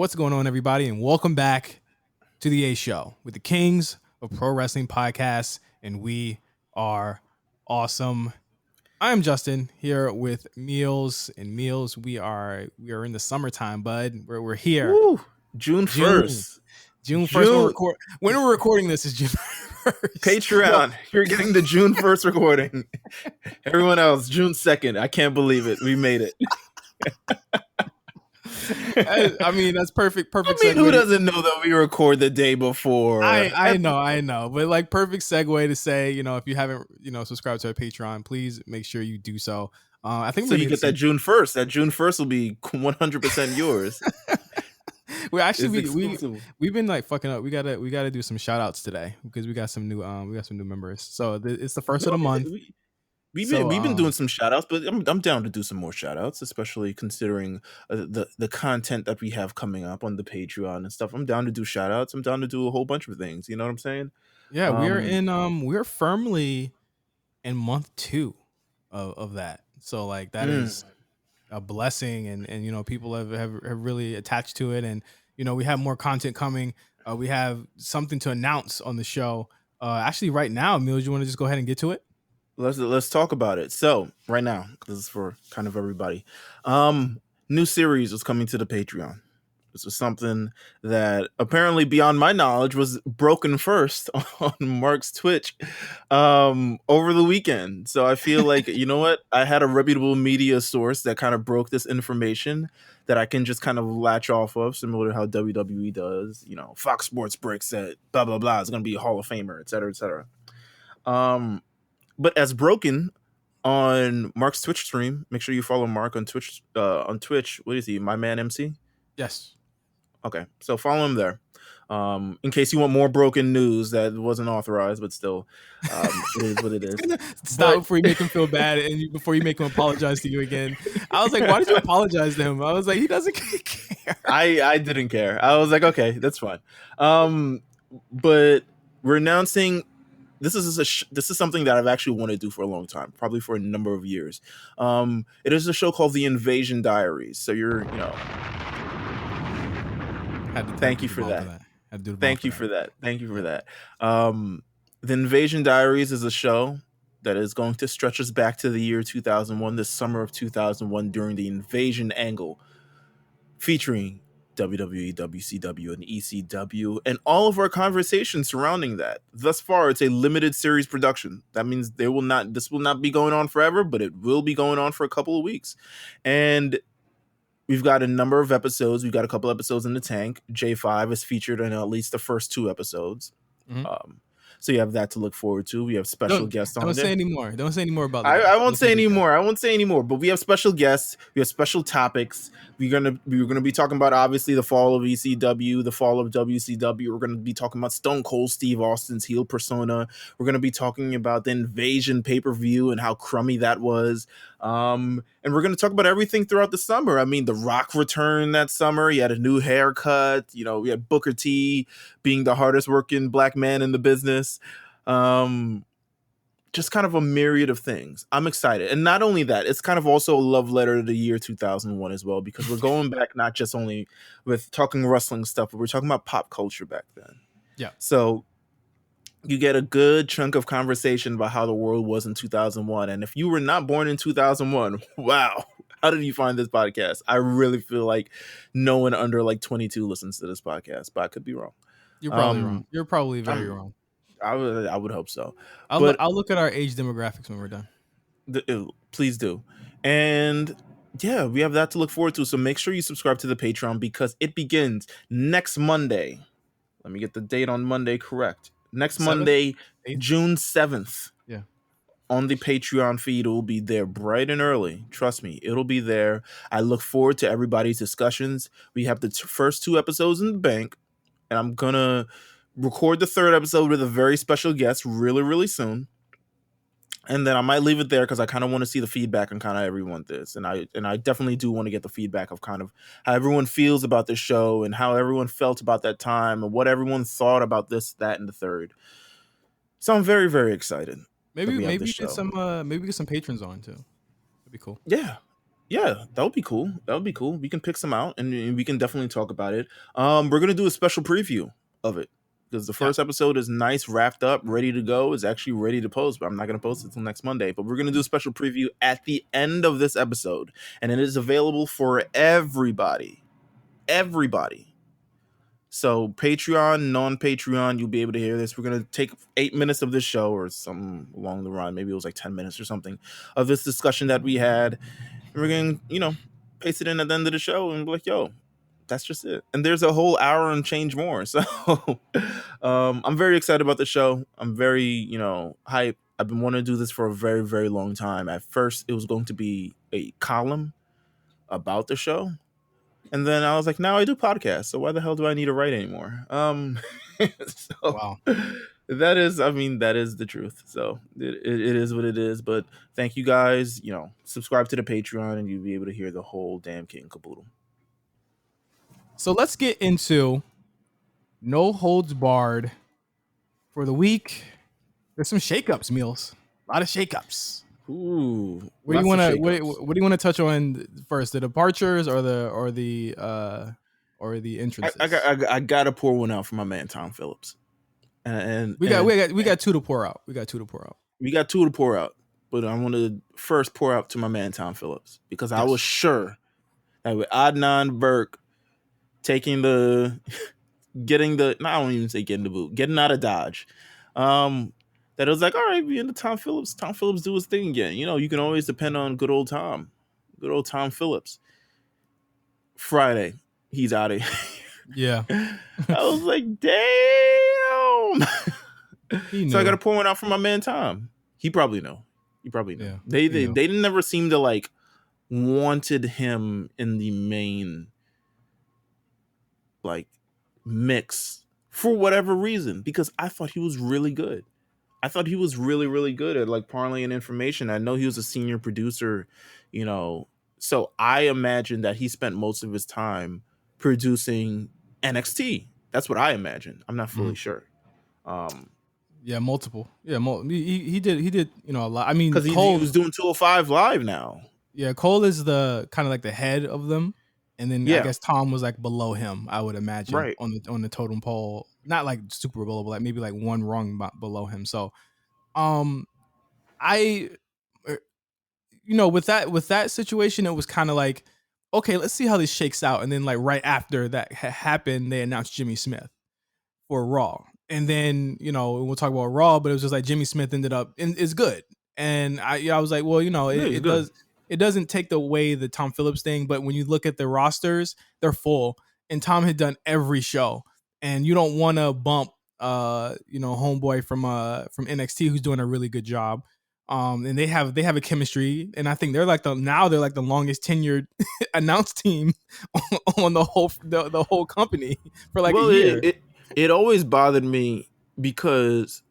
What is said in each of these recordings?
What's going on, everybody, and welcome back to the A Show with the Kings of Pro Wrestling Podcasts, and we are awesome. I am Justin here with Meelz, and Meelz, we are in the summertime, bud. We're here. Woo, June 1st. June 1st. When we're recording this is June 1st. Patreon. You're getting the June 1st recording. Everyone else, June 2nd. I can't believe it. We made it. I mean, that's perfect. I mean, who doesn't know that we record the day before? I know, but like perfect segue to say, if you haven't, subscribed to our Patreon, please make sure you do so. I think so you get that June 1st. That June 1st will be 100% yours. We actually we've been like fucking up. We gotta do some shout outs today because we got some new members. So it's the first of the month. We've been doing some shout outs, but I'm down to do some more shout outs, especially considering the content that we have coming up on the Patreon and stuff. I'm down to do shout outs. I'm down to do a whole bunch of things. You know what I'm saying? Yeah, we're firmly in month 2 of that. So like that is a blessing, and people have really attached to it, and we have more content coming. We have something to announce on the show. Actually, right now, Meelz, you want to just go ahead and get to it? Let's talk about it. So right now, this is for kind of everybody. New series is coming to the Patreon. This was something that apparently, beyond my knowledge, was broken first on Mark's Twitch over the weekend. So I feel like, you know what? I had a reputable media source that kind of broke this information that I can just kind of latch off of, similar to how WWE does. Fox Sports breaks it, blah, blah, blah. It's going to be a Hall of Famer, et cetera, et cetera. But as broken on Mark's Twitch stream, make sure you follow Mark on Twitch. What is he? My Man MC? Yes. Okay, so follow him there. In case you want more broken news that wasn't authorized, but still, it is what it is. Stop before you make him feel bad and before you make him apologize to you again. I was like, why did you apologize to him? I was like, he doesn't care. I didn't care. I was like, okay, that's fine. But we're announcing. This is something that I've actually wanted to do for a long time, probably for a number of years. It is a show called The Invasion Diaries. So thank you for that. Thank you for that. The Invasion Diaries is a show that is going to stretch us back to the year 2001, the summer of 2001, during the Invasion angle, featuring WWE, WCW, and ECW, and all of our conversations surrounding that. Thus far, it's a limited series production. That means this will not be going on forever, but it will be going on for a couple of weeks. And we've got a number of episodes. We've got a couple episodes in the tank. J5 is featured in at least the first 2 episodes. Mm-hmm. So you have that to look forward to. We have special guests on there. Don't say any more about that. I won't say any more. But we have special guests. We have special topics. We're gonna be talking about, obviously, the fall of ECW, the fall of WCW. We're gonna be talking about Stone Cold Steve Austin's heel persona. We're gonna be talking about the Invasion pay-per-view and how crummy that was. And we're gonna talk about everything throughout the summer. I mean, The Rock returned that summer. He had a new haircut. We had Booker T being the hardest working black man in the business. Just kind of a myriad of things. I'm excited. And not only that, it's kind of also a love letter to the year 2001 as well, because we're going back not just only with talking wrestling stuff, but we're talking about pop culture back then. Yeah. So you get a good chunk of conversation about how the world was in 2001. And if you were not born in 2001, wow, how did you find this podcast? I really feel like no one under like 22 listens to this podcast, but I could be wrong. You're probably wrong. You're probably very wrong. I would hope so. I'll look at our age demographics when we're done. Please do. And yeah, we have that to look forward to. So make sure you subscribe to the Patreon because it begins next Monday. Let me get the date on Monday correct. Next 7th? Monday, 8th? June 7th. Yeah. On the Patreon feed, it will be there bright and early. Trust me, it'll be there. I look forward to everybody's discussions. We have the first 2 episodes in the bank, and I'm going to record the 3rd episode with a very special guest really, really soon. And then I might leave it there because I kind of want to see the feedback on kind of everyone this. And I definitely do want to get the feedback of kind of how everyone feels about the show and how everyone felt about that time and what everyone thought about this, that, and the third. So I'm very, very excited. Maybe get some patrons on too. That'd be cool. Yeah. Yeah, that would be cool. That would be cool. We can pick some out and we can definitely talk about it. We're gonna do a special preview of it because the first episode is nice, wrapped up, ready to go. It's actually ready to post, but I'm not gonna post it until next Monday. But we're gonna do a special preview at the end of this episode, and it is available for everybody. Everybody. So Patreon, non-Patreon, you'll be able to hear this. We're gonna take 8 minutes of this show or something along the run. Maybe it was like 10 minutes or something of this discussion that we had. And we're gonna, paste it in at the end of the show and be like, yo, that's just it. And there's a whole hour and change more. So I'm very excited about the show. I'm very, hype. I've been wanting to do this for a very, very long time. At first, it was going to be a column about the show. And then I was like, now I do podcasts. So why the hell do I need to write anymore? Wow. That is the truth. So it is what it is. But thank you guys. Subscribe to the Patreon and you'll be able to hear the whole damn kit and caboodle. So let's get into No Holds Barred for the week. There's some shakeups, Meelz. A lot of shakeups. Ooh. What do you want to touch on first? The departures or the entrances? I gotta pour one out for my man Tom Phillips. And we got two to pour out. We got two to pour out. But I want to first pour out to my man Tom Phillips because I was sure that with Adnan Burke getting the I don't even say getting the boot, getting out of Dodge. That it was like, all right, we into Tom Phillips. Tom Phillips do his thing again. You can always depend on good old Tom Phillips. Friday, he's out of here. Yeah. I was like, damn. So I got to pour one out for my man Tom. He probably know. Yeah, they never seem to like wanted him in the main like mix for whatever reason, because I thought he was really good. I thought he was really, really good at like parlaying information. I know he was a senior producer, so I imagine that he spent most of his time producing NXT. That's what I imagine. I'm not fully sure. Yeah, multiple. Yeah, he did a lot. I mean, because he was doing 205 Live now. Yeah, Cole is the kind of like the head of them, and then I guess Tom was like below him. I would imagine, right, on the totem pole, not like super below, but like maybe like one rung below him. So, with that situation, it was kind of like, okay, let's see how this shakes out. And then like right after that happened, they announced Jimmy Smith for Raw. And then, we'll talk about Raw, but it was just like Jimmy Smith ended up is good. And I was like, well, it doesn't take away the Tom Phillips thing, but when you look at the rosters, they're full. And Tom had done every show. And you don't want to bump homeboy from NXT who's doing a really good job. And they have a chemistry, and I think they're like the longest tenured announced team on the whole company for like a year. It always bothered me because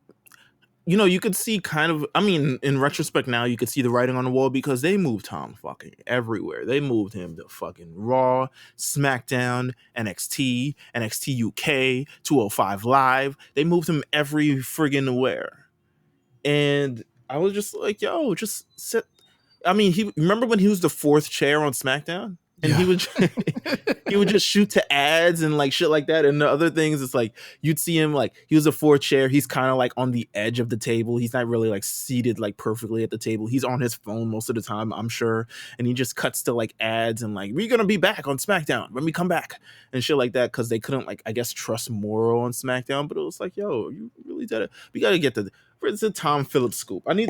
you could see kind of, in retrospect now, you could see the writing on the wall because they moved Tom fucking everywhere. They moved him to fucking Raw, SmackDown, NXT, NXT UK, 205 Live. They moved him every friggin' where. And I was just like, yo, just sit. Remember when he was the fourth chair on SmackDown? And he would just shoot to ads and like shit like that. And the other things, it's like you'd see him like he was a fourth chair. He's kind of like on the edge of the table. He's not really like seated like perfectly at the table. He's on his phone most of the time, I'm sure. And he just cuts to like ads and like, we're gonna be back on SmackDown when we come back and shit like that, because they couldn't like, I guess, trust Morrow on SmackDown. But it was like, yo, you really did it. We gotta get where's the Tom Phillips scoop? I need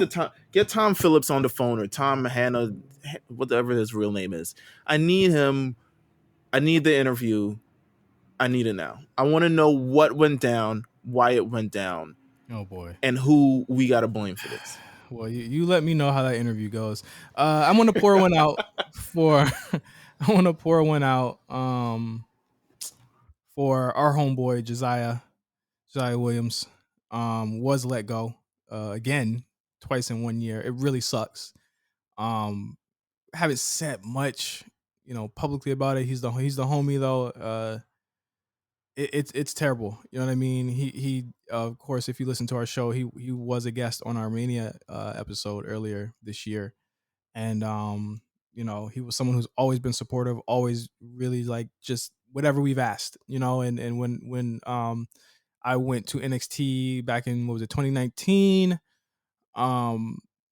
get Tom Phillips on the phone, or Tom Hannah, whatever his real name is. I need him. I need the interview. I need it now. I want to know what went down, why it went down. Oh boy. And who we got to blame for this. Well, you let me know how that interview goes. I'm going to pour one out for our homeboy Josiah Williams. Was let go again twice in 1 year. It really sucks. Haven't said much, publicly about it. He's the homie though. It's terrible. You know what I mean? He of course, if you listen to our show, he was a guest on our Mania episode earlier this year, and you know, he was someone who's always been supportive, always really like just whatever we've asked, you know. And when I went to NXT back in, what was it, 2019,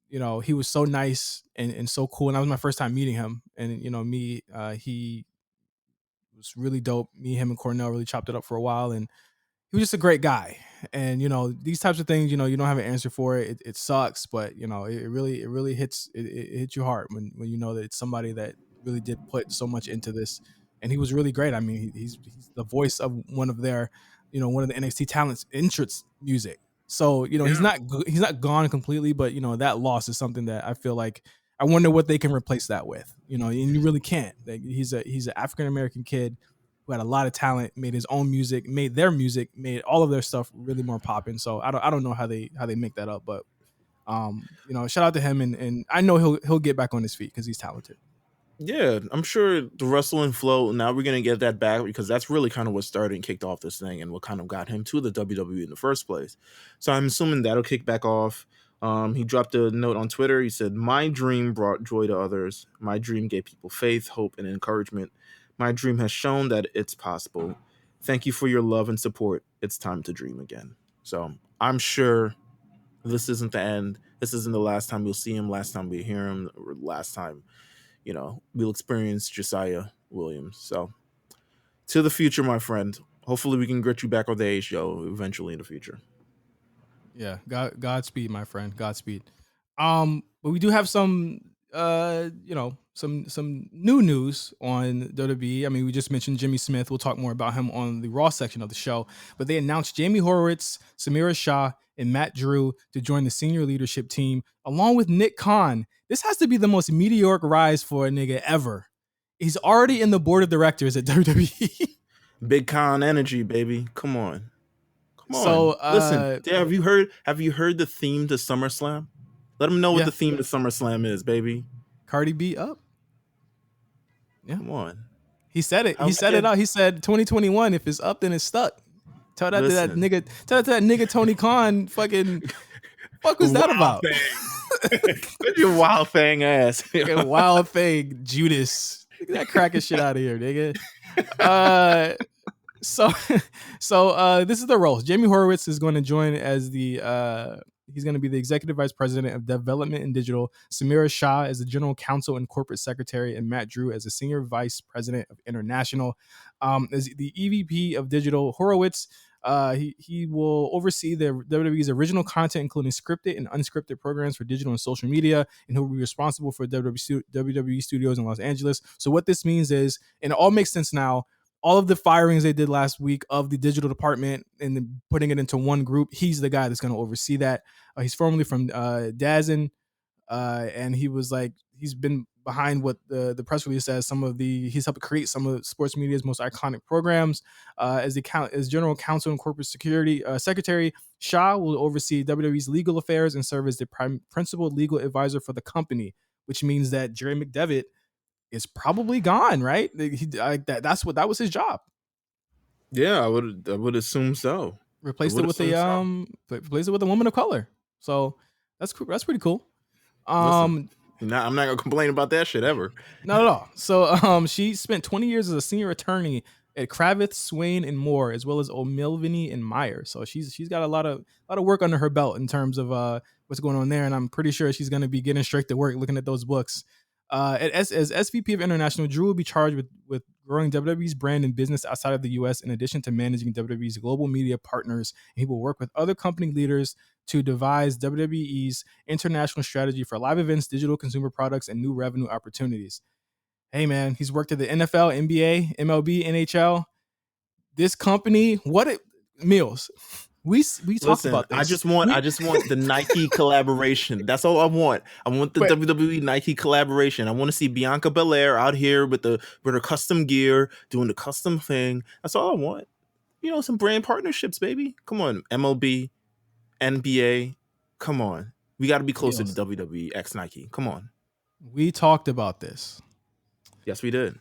you know, he was so nice and so cool, and that was my first time meeting him. And you know, he was really dope. Me, him, and Cornell really chopped it up for a while, and he was just a great guy. And you know, these types of things, you know, you don't have an answer for it. It sucks, but you know, it really hits it hits you hard when you know that it's somebody that really did put so much into this. And he was really great. I mean, he's the voice of one of their, you know, one of the NXT talents entrance music. So you know, he's not gone completely, but you know, that loss is something that I feel like I wonder what they can replace that with. You know, and you really can't. Like, he's an African American kid who had a lot of talent, made his own music, made their music, made all of their stuff really more popping. So I don't know how they make that up, but you know, shout out to him, and I know he'll get back on his feet because he's talented. Yeah, I'm sure the wrestling flow, now we're going to get that back, because that's really kind of what started and kicked off this thing and what kind of got him to the WWE in the first place. So I'm assuming that'll kick back off. He dropped a note on Twitter. He said, "My dream brought joy to others. My dream gave people faith, hope, and encouragement. My dream has shown that it's possible. Thank you for your love and support. It's time to dream again." So I'm sure this isn't the end. This isn't the last time you'll see him, last time we hear him, or last time, you know, we'll experience Josiah Williams. So to the future, my friend. Hopefully we can get you back on the A show eventually in the future. Yeah, Godspeed, my friend. Godspeed. But we do have some you know, some new news on WWE. I mean, we just mentioned Jimmy Smith. We'll talk more about him on the Raw section of the show. But they announced Jamie Horowitz, Samira Shah, and Matt Drew to join the senior leadership team, along with Nick Khan. This has to be the most meteoric rise for a nigga ever. He's already in the board of directors at WWE. Big Khan energy, baby. Come on. So listen, have you heard the theme to SummerSlam? Let them know what the theme to SummerSlam is, baby. Cardi B up. Yeah. Come on. He said it. He said it out. He said 2021. If it's up, then it's stuck. Tell that to that nigga. Tell that to that nigga Tony Khan. Fucking. Fuck was that about? Your Wild Fang ass. Wild Fang Judas. Look at that cracking shit out of here, nigga. So this is the roles. Jamie Horowitz is going to join as the he's going to be the executive vice president of development and digital. Samira Shah as the general counsel and corporate secretary, and Matt Drew as the senior vice president of international. As the EVP of digital, Horowitz, he will oversee the WWE's original content, including scripted and unscripted programs for digital and social media, and he'll be responsible for WWE studios in Los Angeles. So what this means is, and it all makes sense now, all of the firings they did last week of the digital department and then putting it into one group, he's the guy that's going to oversee that. He's formerly from DAZN, and he was like, he's been behind what the press release says. He's helped create some of sports media's most iconic programs. As general counsel and corporate secretary, Shah will oversee WWE's legal affairs and serve as the principal legal advisor for the company, which means that Jerry McDevitt is probably gone, right? That was his job. Yeah, I would assume so. Replaced it with a woman of color. So that's cool. That's pretty cool. I'm not gonna complain about that shit ever. Not at all. So she spent 20 years as a senior attorney at Kravitz, Swain, and Moore, as well as O'Melveny and Meyer. So she's got a lot of work under her belt in terms of what's going on there, and I'm pretty sure she's going to be getting straight to work looking at those books. As SVP of International, Drew will be charged with growing WWE's brand and business outside of the U.S. in addition to managing WWE's global media partners. And he will work with other company leaders to devise WWE's international strategy for live events, digital consumer products, and new revenue opportunities. Hey, man, he's worked at the NFL, NBA, MLB, NHL. This company, Meelz? We talked about this. I just want the Nike collaboration. That's all I want. I want the WWE Nike collaboration. I want to see Bianca Belair out here with her custom gear, doing the custom thing. That's all I want. You know, some brand partnerships, baby. Come on, MLB, NBA. Come on. We got to be closer to WWE x Nike. Come on. We talked about this. Yes, we did.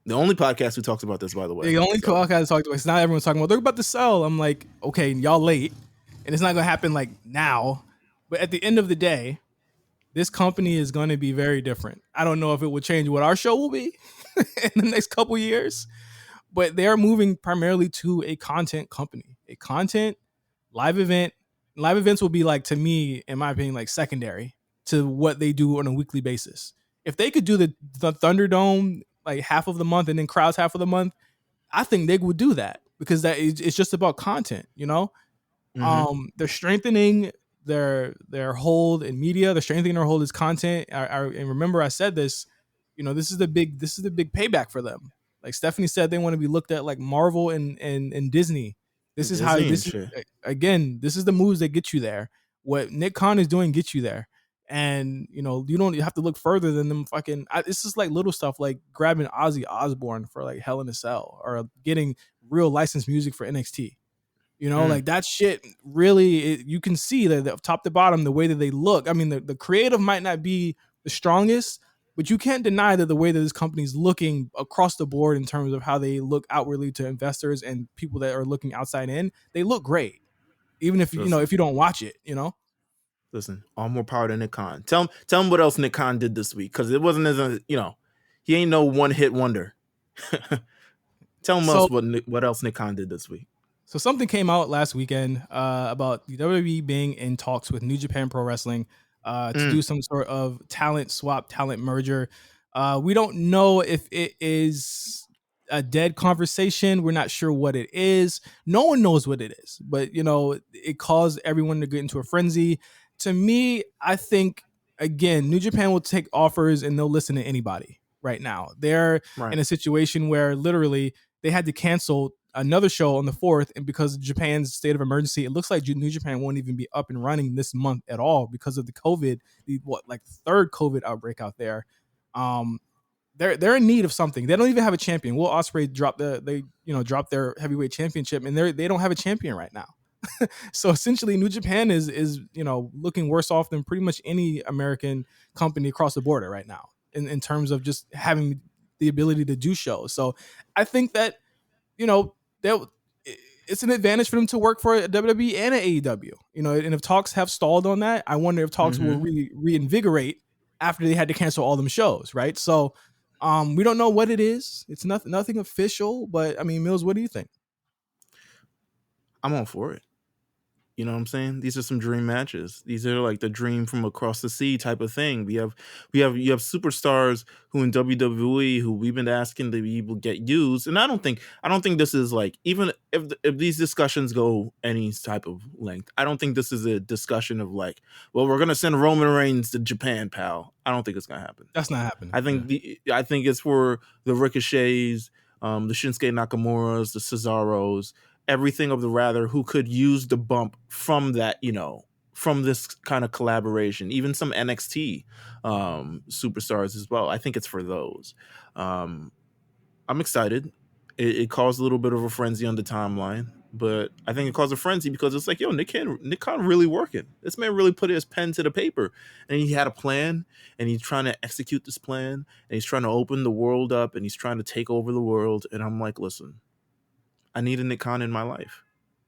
The only podcast who talks about this, by the way. The only podcast talked about it's not everyone's talking about. They're about to sell. I'm like, okay, y'all late, and it's not gonna happen like now. But at the end of the day, this company is going to be very different. I don't know if it will change what our show will be in the next couple years, but they're moving primarily to a content company, a content live event. Live events will be like, to me, in my opinion, like secondary to what they do on a weekly basis. If they could do the Thunderdome like half of the month and then crowds half of the month, I think they would do that because it's just about content, you know. They're strengthening their hold in media. They're strengthening their hold as content. And remember, I said this. You know, this is the big payback for them. Like Stephanie said, they want to be looked at like Marvel and Disney. This is how Disney and this is shit. again. This is the moves that get you there. What Nick Khan is doing gets you there. And you know, you don't have to look further than them fucking. It's just like little stuff like grabbing Ozzy Osbourne for like Hell in a Cell or getting real licensed music for NXT. You know, like that shit really, you can see that top to bottom, the way that they look. I mean, the creative might not be the strongest, but you can't deny that the way that this company's looking across the board in terms of how they look outwardly to investors and people that are looking outside in, they look great. Even if, you know, if you don't watch it, you know? Listen, all more power to Nick Khan. Tell him what else Nick Khan did this week, because it wasn't as a, you know, he ain't no one hit wonder. Tell him what else Nick Khan did this week. So something came out last weekend about the WWE being in talks with New Japan Pro Wrestling to do some sort of talent swap, talent merger. We don't know if it is a dead conversation. We're not sure what it is. No one knows what it is, but you know, it caused everyone to get into a frenzy. To me, I think again, New Japan will take offers and they'll listen to anybody right now. They're in a situation where literally they had to cancel another show on the 4th, and because of Japan's state of emergency, it looks like New Japan won't even be up and running this month at all because of the COVID, like third COVID outbreak out there. They're in need of something. They don't even have a champion. Will Ospreay dropped their heavyweight championship, and they don't have a champion right now. So essentially, New Japan is you know, looking worse off than pretty much any American company across the border right now in terms of just having the ability to do shows. So I think that, you know, it's an advantage for them to work for a WWE and an AEW. You know, and if talks have stalled on that, I wonder if talks will reinvigorate after they had to cancel all them shows, right? So we don't know what it is. It's nothing official, but I mean, Meelz, what do you think? I'm all for it. You know what I'm saying? These are some dream matches. These are like the dream from across the sea type of thing. You have superstars who in WWE who we've been asking to be able to get used. And I don't think this is like, even if these discussions go any type of length, I don't think this is a discussion of like, well, we're gonna send Roman Reigns to Japan, pal. I don't think it's gonna happen. That's not happening. I think it's for the Ricochets, the Shinsuke Nakamura's, the Cesaros, everything of the rather who could use the bump from that, you know, from this kind of collaboration, even some NXT superstars as well. I think it's for those. I'm excited. It caused a little bit of a frenzy on the timeline, but I think it caused a frenzy because it's like, yo, Nick Khan really working. This man really put his pen to the paper, and he had a plan, and he's trying to execute this plan, and he's trying to open the world up, and he's trying to take over the world. And I'm like, listen, I need a Nick Khan in my life.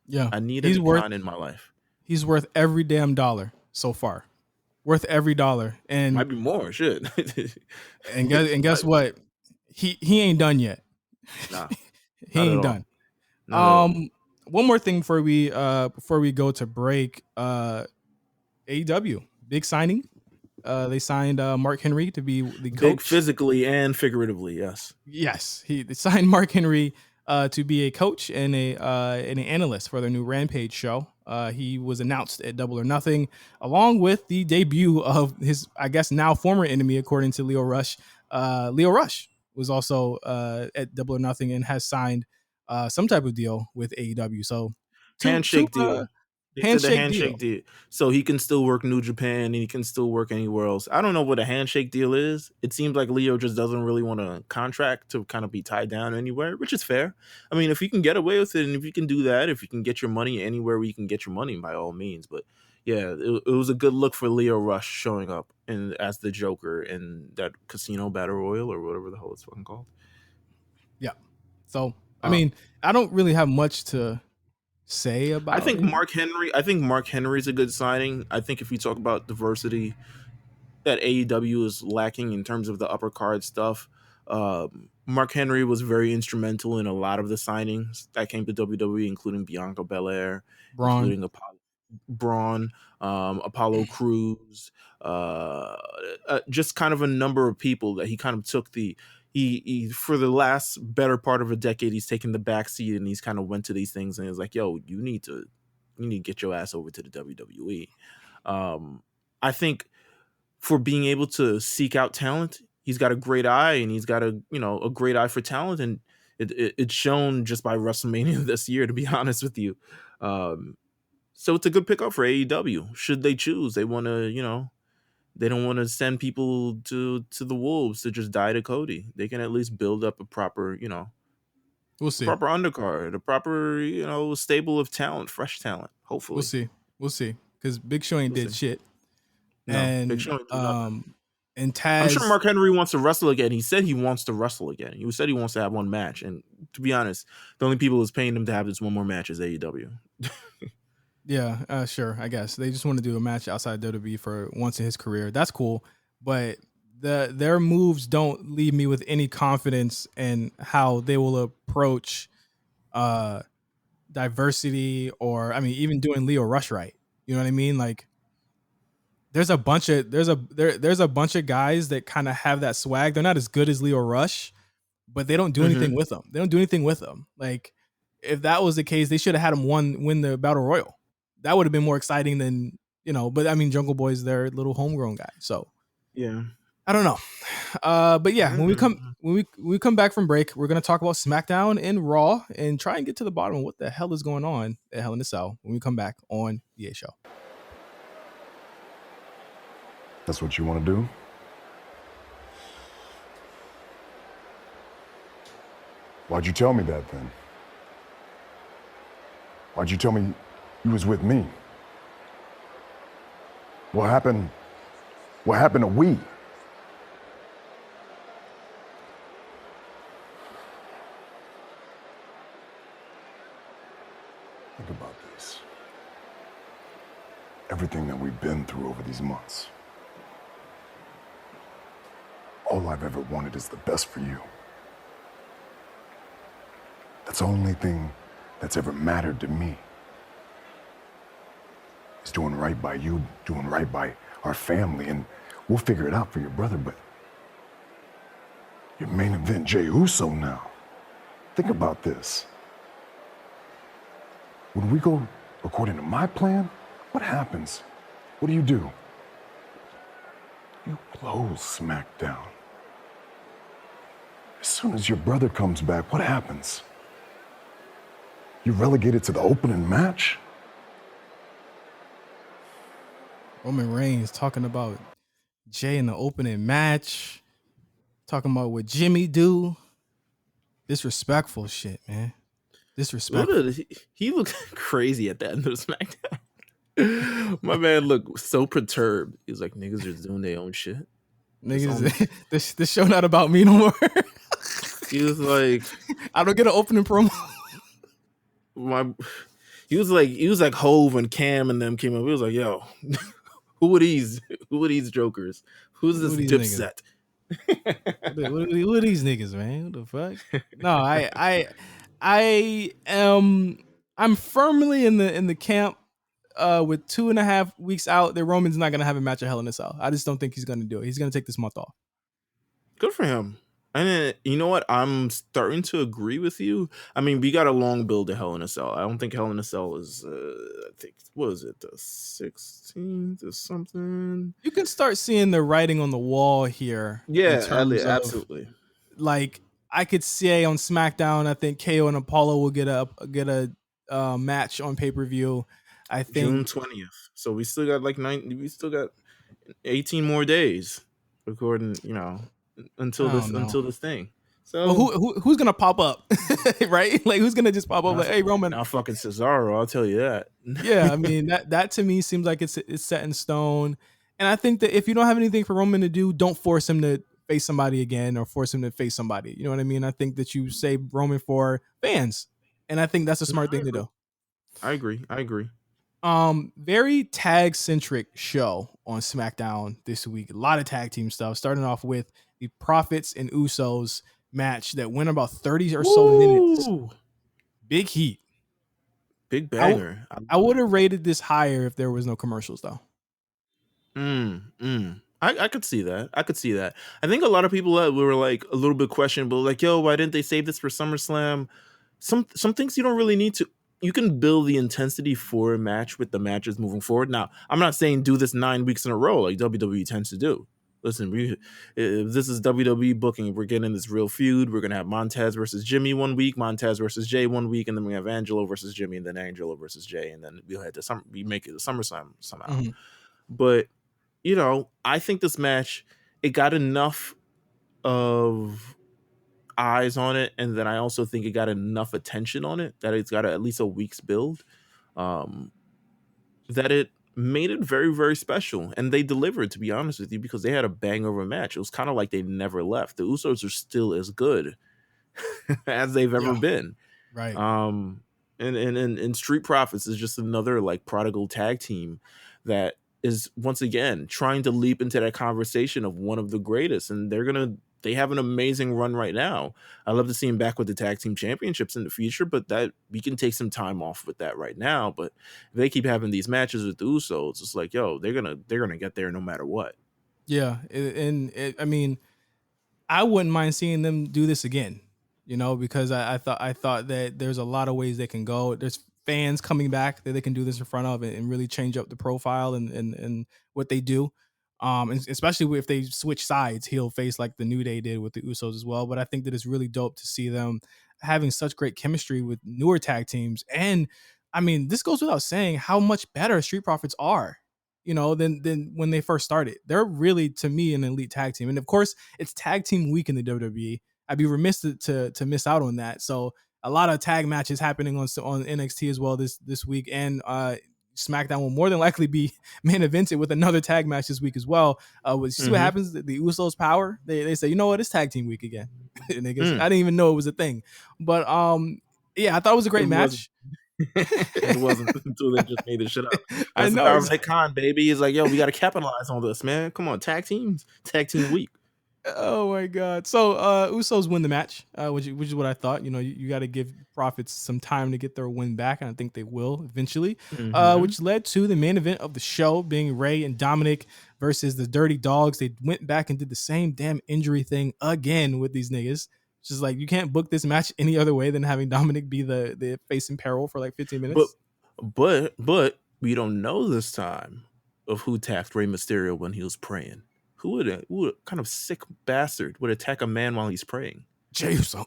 Yeah, I need a Nick Khan in my life. He's worth every damn dollar so far. Worth every dollar, and might be more. Shit. and guess what? He ain't done yet. Nah, he ain't done. One more thing before we go to break. AEW big signing. They signed Mark Henry to be the coach, big physically and figuratively. Yes, they signed Mark Henry to be a coach and an analyst for their new Rampage show. He was announced at Double or Nothing, along with the debut of his, I guess, now former enemy, according to Leo Rush. Leo Rush was also at Double or Nothing and has signed some type of deal with AEW. So handshake deal. Handshake deal. So he can still work New Japan and he can still work anywhere else. I don't know what a handshake deal is. It seems like Leo just doesn't really want a contract to kind of be tied down anywhere, which is fair. I mean, if you can get away with it and if you can do that, if you can get your money anywhere where you can get your money, by all means. But yeah, it was a good look for Leo Rush showing up as the Joker in that Casino Battle Royal or whatever the hell it's fucking called. Yeah. So, I mean, I don't really have much to say about I think Mark Henry is a good signing. I think if you talk about diversity, that AEW is lacking in terms of the upper card stuff. Mark Henry was very instrumental in a lot of the signings that came to WWE, including Bianca Belair, Braun. including Braun, Apollo Crews, just kind of a number of people that he kind of took he for the last better part of a decade, he's taken the back seat and he's kind of went to these things and is like, yo, you need to get your ass over to the WWE. I think for being able to seek out talent, he's got a great eye and he's got a great eye for talent, and it's shown just by WrestleMania this year, to be honest with you. So it's a good pickup for AEW. Should they choose, they want to, they don't want to send people to the wolves to just die to Cody. They can at least build up a proper, we'll see, proper undercard, a proper, stable of talent, fresh talent. Hopefully, we'll see, because Big Show ain't did shit. No, and Big Show ain't do nothing. And Taz, I'm sure Mark Henry wants to wrestle again. He said he wants to wrestle again. He said he wants to have one match. And to be honest, the only people who's paying him to have this one more match is AEW. Yeah, sure. I guess they just want to do a match outside WWE for once in his career. That's cool, but their moves don't leave me with any confidence in how they will approach diversity, or I mean, even doing Leo Rush right. You know what I mean? Like, there's a bunch of guys that kind of have that swag. They're not as good as Leo Rush, but they don't do anything with them. They don't do anything with them. Like, if that was the case, they should have had him win the Battle Royal. That would have been more exciting than, but I mean, Jungle Boy's their little homegrown guy. So yeah, I don't know. But yeah, when we come back from break, we're going to talk about SmackDown and Raw and try and get to the bottom of what the hell is going on at Hell in a Cell when we come back on the A Show. That's what you want to do? Why'd you tell me that then? Why'd you tell me you was with me? What happened? What happened to we? Think about this. Everything that we've been through over these months. All I've ever wanted is the best for you. That's the only thing that's ever mattered to me. Is doing right by you, doing right by our family, and we'll figure it out for your brother, but your main event, Jey Uso now. Think about this. When we go according to my plan, what happens? What do? You close SmackDown. As soon as your brother comes back, what happens? You relegated to the opening match? Roman Reigns talking about Jay in the opening match, talking about what Jimmy do. Disrespectful shit, man. Disrespectful. He looked crazy at the end of SmackDown. My man looked so perturbed. He was like, niggas are doing their own shit. Niggas, this show not about me no more. He was like, I don't get an opening promo. He was like Hove and Cam and them came up. He was like, yo, who are these jokers? Who's this Dipset? Who are these niggas, man? What the fuck? No, I'm firmly in the camp with 2.5 weeks out that Roman's not gonna have a match at Hell in a Cell. I just don't think he's gonna do it. He's gonna take this month off. Good for him. And you know what? I'm starting to agree with you. I mean, we got a long build to Hell in a Cell. I don't think Hell in a Cell is, I think, what is it, the 16th or something? You can start seeing the writing on the wall here. Yeah, absolutely. Like, I could say on SmackDown, I think KO and Apollo will get a match on pay-per-view. I think June 20th. So we still got we still got 18 more days, according, until this thing. So well, who's gonna pop up, right? Like, who's gonna just pop up like, hey, Roman? Not fucking Cesaro, I'll tell you that. Yeah, I mean that to me seems like it's set in stone. And I think that if you don't have anything for Roman to do, don't force him to face somebody again or force him to face somebody. You know what I mean? I think that you save Roman for fans, and I think that's a smart thing to do. I agree. Very tag centric show on SmackDown this week. A lot of tag team stuff. Starting off with the Profits and Usos match that went about 30 or so minutes. Big heat. Big banger. I would have rated this higher if there was no commercials though. I could see that. I think a lot of people were like a little bit questionable, like, yo, why didn't they save this for SummerSlam? Some things you don't really need to. You can build the intensity for a match with the matches moving forward. Now, I'm not saying do this 9 weeks in a row like WWE tends to do. Listen, if this is WWE booking, we're getting this real feud. We're gonna have Montez versus Jimmy 1 week, Montez versus Jay 1 week, and then we have Angelo versus Jimmy, and then Angelo versus Jay, and then we'll head to we make it a SummerSlam somehow. Mm-hmm. But I think this match, it got enough of eyes on it, and then I also think it got enough attention on it that it's got at least a week's build, that it made it very, very special. And they delivered, to be honest with you, because they had a bang over match. It was kind of like they never left. The Usos are still as good as they've ever been. Right. And Street Profits is just another like prodigal tag team that is once again trying to leap into that conversation of one of the greatest, and they have an amazing run right now. I love to see him back with the tag team championships in the future, but that we can take some time off with that right now. But if they keep having these matches with the Usos, it's like, yo, they're gonna get there no matter what. Yeah, I mean, I wouldn't mind seeing them do this again. Because I thought that there's a lot of ways they can go. There's fans coming back that they can do this in front of and really change up the profile and what they do. And especially if they switch sides, heel face like the New Day did with the Usos as well. But I think that it's really dope to see them having such great chemistry with newer tag teams. And I mean, this goes without saying how much better Street Profits are, than when they first started. They're really, to me, an elite tag team. And of course, it's tag team week in the WWE. I'd be remiss to miss out on that. So a lot of tag matches happening on NXT as well this week, and SmackDown will more than likely be main evented with another tag match this week as well. See what happens. The Usos power. They say, you know what, it's tag team week again. I didn't even know it was a thing, but yeah, I thought it was a great match. It wasn't until they just made this shit up. That's I know. The power of Khan, baby. He's like, yo, we got to capitalize on this, man. Come on, tag team week. Oh my god! So Usos win the match, which is what I thought. You got to give Profits some time to get their win back, and I think they will eventually. Which led to the main event of the show being Ray and Dominic versus the Dirty Dogs. They went back and did the same damn injury thing again with these niggas. It's just like, you can't book this match any other way than having Dominic be the face in peril for like 15 minutes. But we don't know this time of who attacked Rey Mysterio when he was praying. Who would kind of sick bastard would attack a man while he's praying? Jey Uso.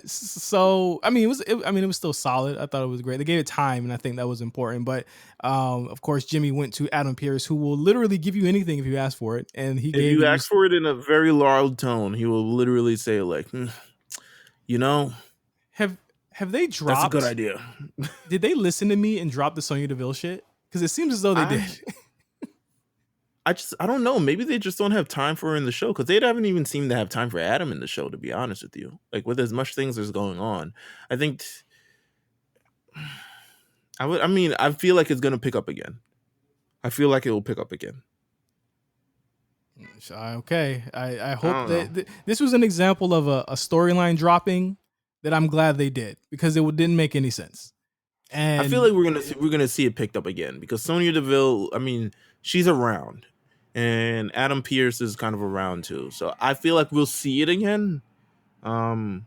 So I mean, it was still solid. I thought it was great. They gave it time, and I think that was important. But of course, Jimmy went to Adam Pearce, who will literally give you anything if you ask for it. And if you ask for it in a very loud tone, he will literally say like, have they dropped? That's a good idea. Did they listen to me and drop the Sonya Deville shit? Because it seems as though they did. I don't know. Maybe they just don't have time for her in the show, because they haven't even seemed to have time for Adam in the show, to be honest with you. Like, with as much things as going on, I think I feel like it's going to pick up again. I feel like it will pick up again. Okay. I hope that this was an example of a storyline dropping that I'm glad they did, because it didn't make any sense. And I feel like we're gonna see it picked up again, because Sonya Deville, I mean, she's around, and Adam Pearce is kind of around too. So I feel like we'll see it again. But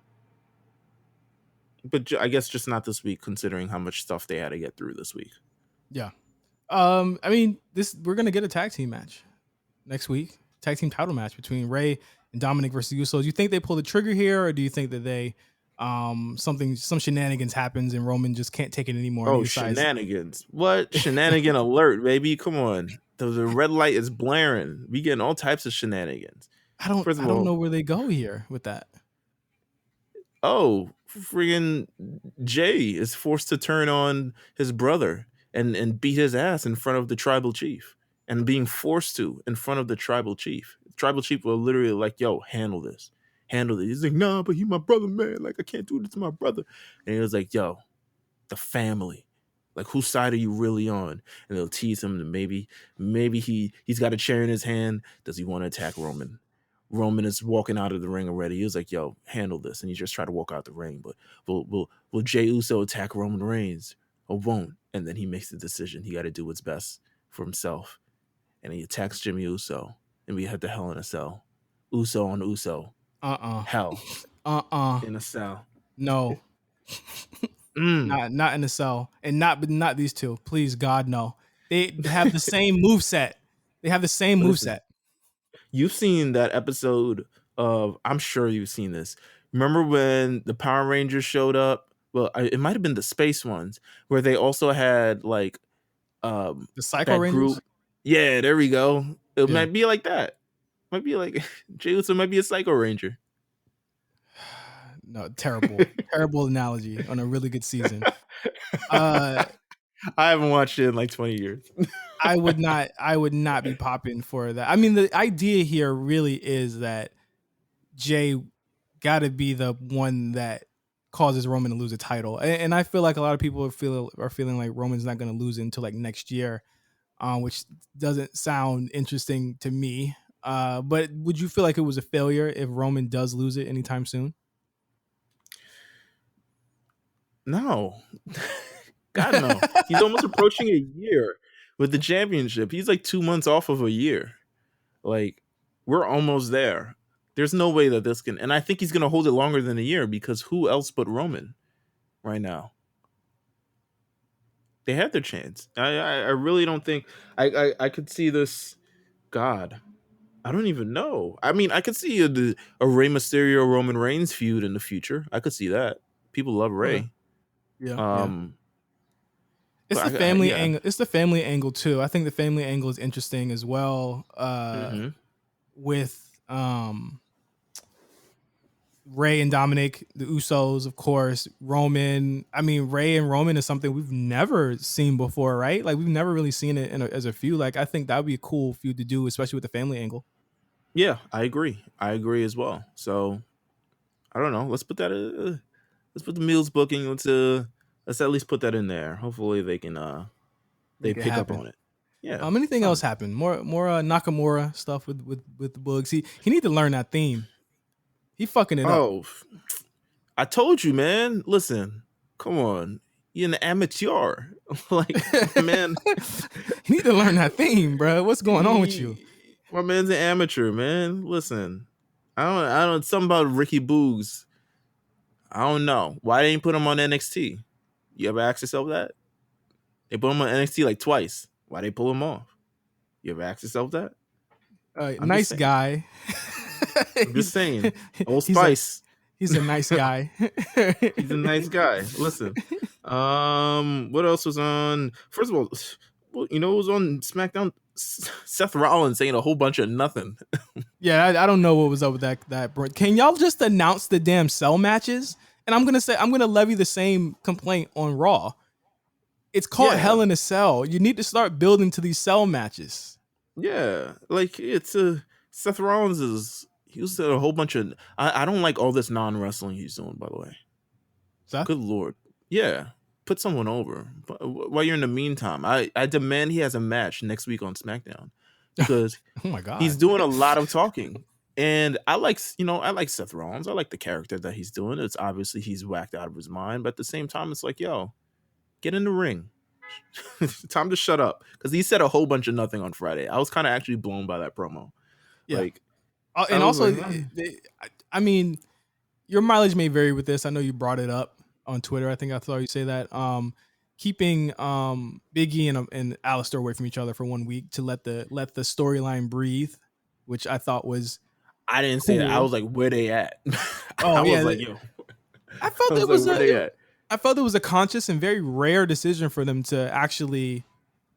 I guess just not this week, considering how much stuff they had to get through this week. Yeah. I mean, we're gonna get a tag team match next week. Tag team title match between Ray and Dominic versus Usos. You think they pull the trigger here, or do you think that they some shenanigans happens and Roman just can't take it anymore? Oh, shenanigans. What? Shenanigan alert, baby. Come on. The red light is blaring. We getting all types of shenanigans. I don't know where they go here with that. Oh, friggin' Jay is forced to turn on his brother and beat his ass in front of the tribal chief, and being forced to in front of the tribal chief. The tribal chief will literally like, yo, handle this. handle it. He's like, nah, but he my brother, man. Like, I can't do this to my brother. And he was like, yo, the family. Like, whose side are you really on? And they'll tease him. And maybe he's got a chair in his hand. Does he want to attack Roman? Roman is walking out of the ring already. He was like, yo, handle this. And he just tried to walk out the ring. But will Jey Uso attack Roman Reigns or won't? And then he makes the decision. He got to do what's best for himself. And he attacks Jimmy Uso. And we had the Hell in a Cell. Uso on Uso. Hell. In a cell. No. Not in a cell. And not these two. Please, God, no. They have the same moveset. They have the same moveset. You've seen that episode of, I'm sure you've seen this. Remember when the Power Rangers showed up? Well, it might have been the space ones, where they also had like the Psycho Rangers. Group. Yeah, there we go. It might be like that. Might be like Jey Uso might be a Psycho Ranger. No, terrible analogy on a really good season. I haven't watched it in like 20 years. I would not be popping for that. I mean, the idea here really is that Jay got to be the one that causes Roman to lose a title, and I feel like a lot of people are feeling like Roman's not going to lose it until like next year, which doesn't sound interesting to me. But would you feel like it was a failure if Roman does lose it anytime soon? No. God, no. He's almost approaching a year with the championship. He's like 2 months off of a year. Like, we're almost there. There's no way that this can... And I think he's going to hold it longer than a year, because who else but Roman right now? They had their chance. I really don't think... I could see this... God, I don't even know. I mean, I could see a Rey Mysterio Roman Reigns feud in the future. I could see that. People love Rey. Yeah. It's the family angle. It's the family angle too. I think the family angle is interesting as well. With Rey and Dominic, the Usos, of course, Roman. I mean, Rey and Roman is something we've never seen before, right? Like, we've never really seen it as a feud. Like, I think that would be a cool feud to do, especially with the family angle. Yeah, I agree. I agree as well. So, I don't know. Let's put that. Let's put the Meelz booking. Let's at least put that in there. Hopefully, they can they pick up on it. Yeah. Anything else happened? More Nakamura stuff with the Boogs. He need to learn that theme. He fucking it up. Oh, I told you, man. Listen, come on. You're an amateur. Like, man. You need to learn that theme, bro. What's going on with you? My man's an amateur, man. Listen, I don't. Something about Ricky Boogs. I don't know. Why they didn't put him on NXT? You ever ask yourself that? They put him on NXT like twice. Why they pull him off? You ever ask yourself that? Nice guy. I'm just saying. Old Spice. He's a nice guy. He's a nice guy. Listen. What else was on? First of all, it was on SmackDown. Seth Rollins saying a whole bunch of nothing. Yeah, I don't know what was up with that. Can y'all just announce the damn cell matches? And I'm gonna levy the same complaint on Raw. It's called Hell in a Cell. You need to start building to these cell matches. Yeah, like it's Seth Rollins he was a whole bunch of. I don't like all this non-wrestling he's doing, by the way. Seth? Good Lord. Yeah. Put someone over. But while you're in the meantime, I demand he has a match next week on SmackDown, because oh my God, he's doing a lot of talking. And I like Seth Rollins. I like the character that he's doing. It's obviously he's whacked out of his mind, but at the same time, it's like, yo, get in the ring. Time to shut up, because he said a whole bunch of nothing on Friday. I was kind of actually blown by that promo. Yeah. Like, and also, I mean, your mileage may vary with this. I know you brought it up on Twitter. I think I saw you say that. Keeping Big E and Alistair away from each other for 1 week to let the storyline breathe, which I thought was. I didn't say that. I was like, where they at? Oh, I was like, yo. I felt I felt it was a conscious and very rare decision for them to actually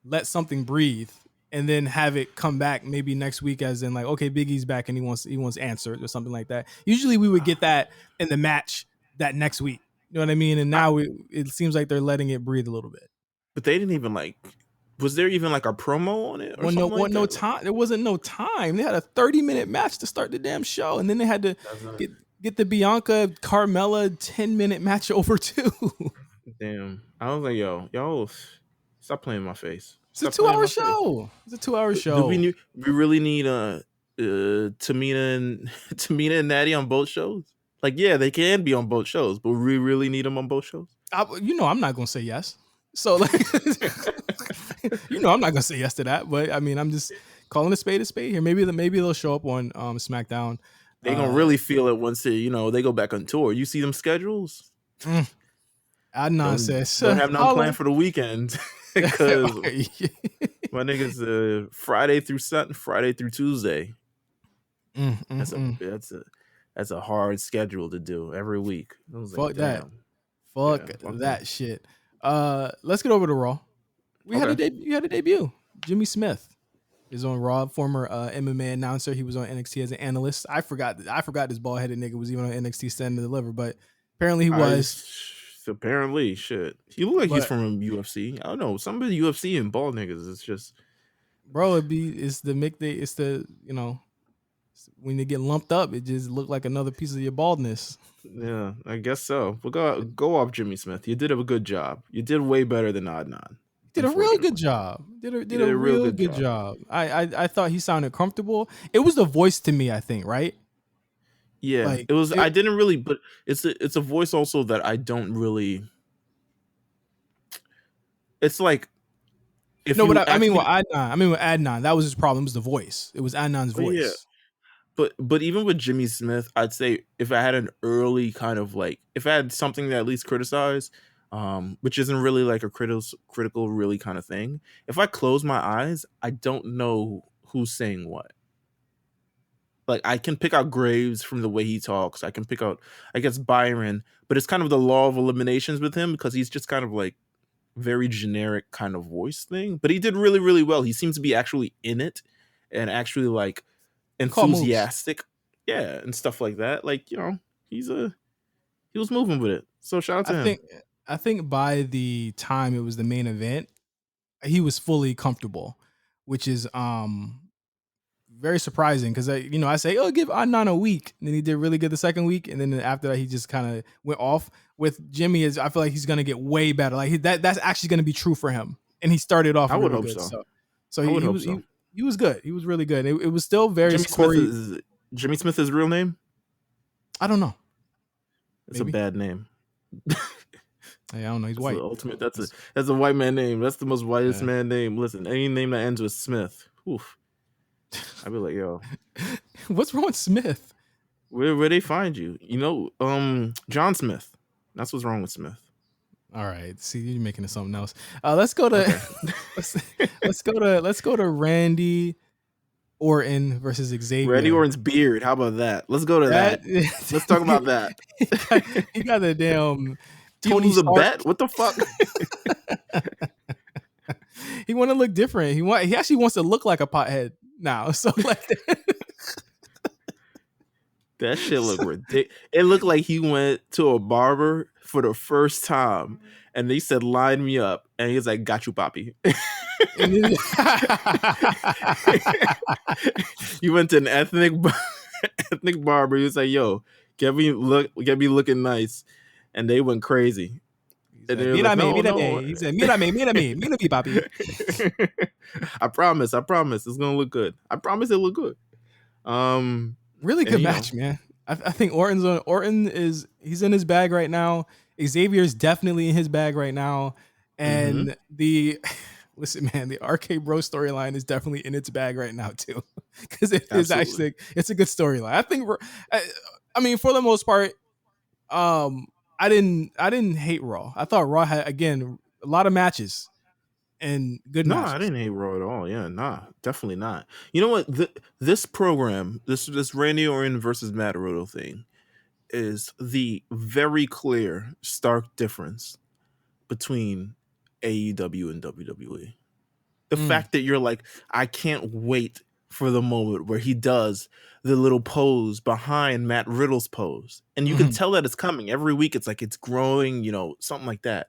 let something breathe and then have it come back maybe next week, as in like, okay, Big E's back and he wants answered or something like that. Usually we would get that in the match that next week. You know what I mean? And now it seems like they're letting it breathe a little bit. But they didn't even was there even a promo on it? Or no time. There wasn't no time. They had a 30-minute match to start the damn show, and then they had to Get the Bianca Carmella 10-minute match over too. Damn. I was like, yo, stop playing my face. It's a Stop playing 2-hour my face. show. It's a 2-hour Do show. we really need Tamina and Natty on both shows? Like, yeah, they can be on both shows, but we really need them on both shows. I'm not gonna say yes. So like, I'm not gonna say yes to that. But I mean, I'm just calling a spade here. Maybe they'll show up on SmackDown. They gonna really feel it once they go back on tour. You see them schedules? Adnan says don't have nothing planned for the weekend because my niggas Friday through Tuesday. That's a hard schedule to do every week. Fuck that shit. Let's get over to Raw. You had a debut. Jimmy Smith is on Raw, former MMA announcer. He was on NXT as an analyst. I forgot this bald-headed nigga was even on NXT Stand and Deliver, but apparently he was. Apparently, shit. He look like he's from UFC. I don't know. Some of the UFC and bald niggas, it's just, bro. It's the when they get lumped up, it just look like another piece of your baldness. Yeah, I guess so. But go off, Jimmy Smith. You did a good job. You did way better than Adnan. Did a real good job. Did a real good job. I thought he sounded comfortable. It was the voice to me, I think, right? Yeah, like, it was. I didn't really, but it's a voice also that I don't really. It's like, with Adnan, that was his problem. It was the voice. It was Adnan's voice. Yeah. But even with Jimmy Smith, I'd say if I had an early kind of like, if I had something to at least criticize, which isn't really like a critical really kind of thing. If I close my eyes, I don't know who's saying what. Like, I can pick out Graves from the way he talks. I can pick out, I guess, Byron, but it's kind of the law of eliminations with him because he's just kind of like very generic kind of voice thing. But he did really, really well. He seems to be actually in it and actually like enthusiastic, and stuff like that. Like, he was moving with it. So shout out to him. I think by the time it was the main event, he was fully comfortable, which is very surprising because I say, give Adnan a week, and then he did really good the second week, and then after that he just kind of went off. With Jimmy, I feel like he's gonna get way better. Like that's actually gonna be true for him, and he started off. I would hope so. So he was good. He was really good. It was still very. Jimmy Smith is real name? I don't know. It's maybe a bad name. I don't know. He's white. Ultimate. That's a white man name. That's the most whitest man name. Listen, any name that ends with Smith, oof. I'd be like, yo, what's wrong with Smith? Where they find you? John Smith. That's what's wrong with Smith. All right. See, you're making it something else. Let's go to let's go to Randy Orton versus Xavier. Randy Orton's beard. How about that? Let's go to that. Let's talk about that. He got the damn Tony Stark. Bet? What the fuck? He want to look different. He actually wants to look like a pothead now. So like that shit looked ridiculous. It looked like he went to a barber for the first time and they said, line me up. And he's like, got you, Poppy. You went to an ethnic barber. He was like, yo, get me looking nice. And they went crazy. He said, mírame, papi. I promise. It's going to look good. I promise it'll look good. Really good match, man. I think Orton he's in his bag right now. Xavier's definitely in his bag right now. And listen, man, the RK Bro storyline is definitely in its bag right now too. Because it's a good storyline. I think I mean, for the most part, I didn't hate Raw. I thought Raw had, again, a lot of matches and good matches. No, I didn't hate Raw at all. Yeah, nah, definitely not. You know what? This program, this Randy Orton versus Matt Riddle thing, is the very clear, stark difference between AEW and WWE. The fact that you're like, I can't wait for the moment where he does the little pose behind Matt Riddle's pose. And you can tell that it's coming. Every week it's like it's growing, something like that.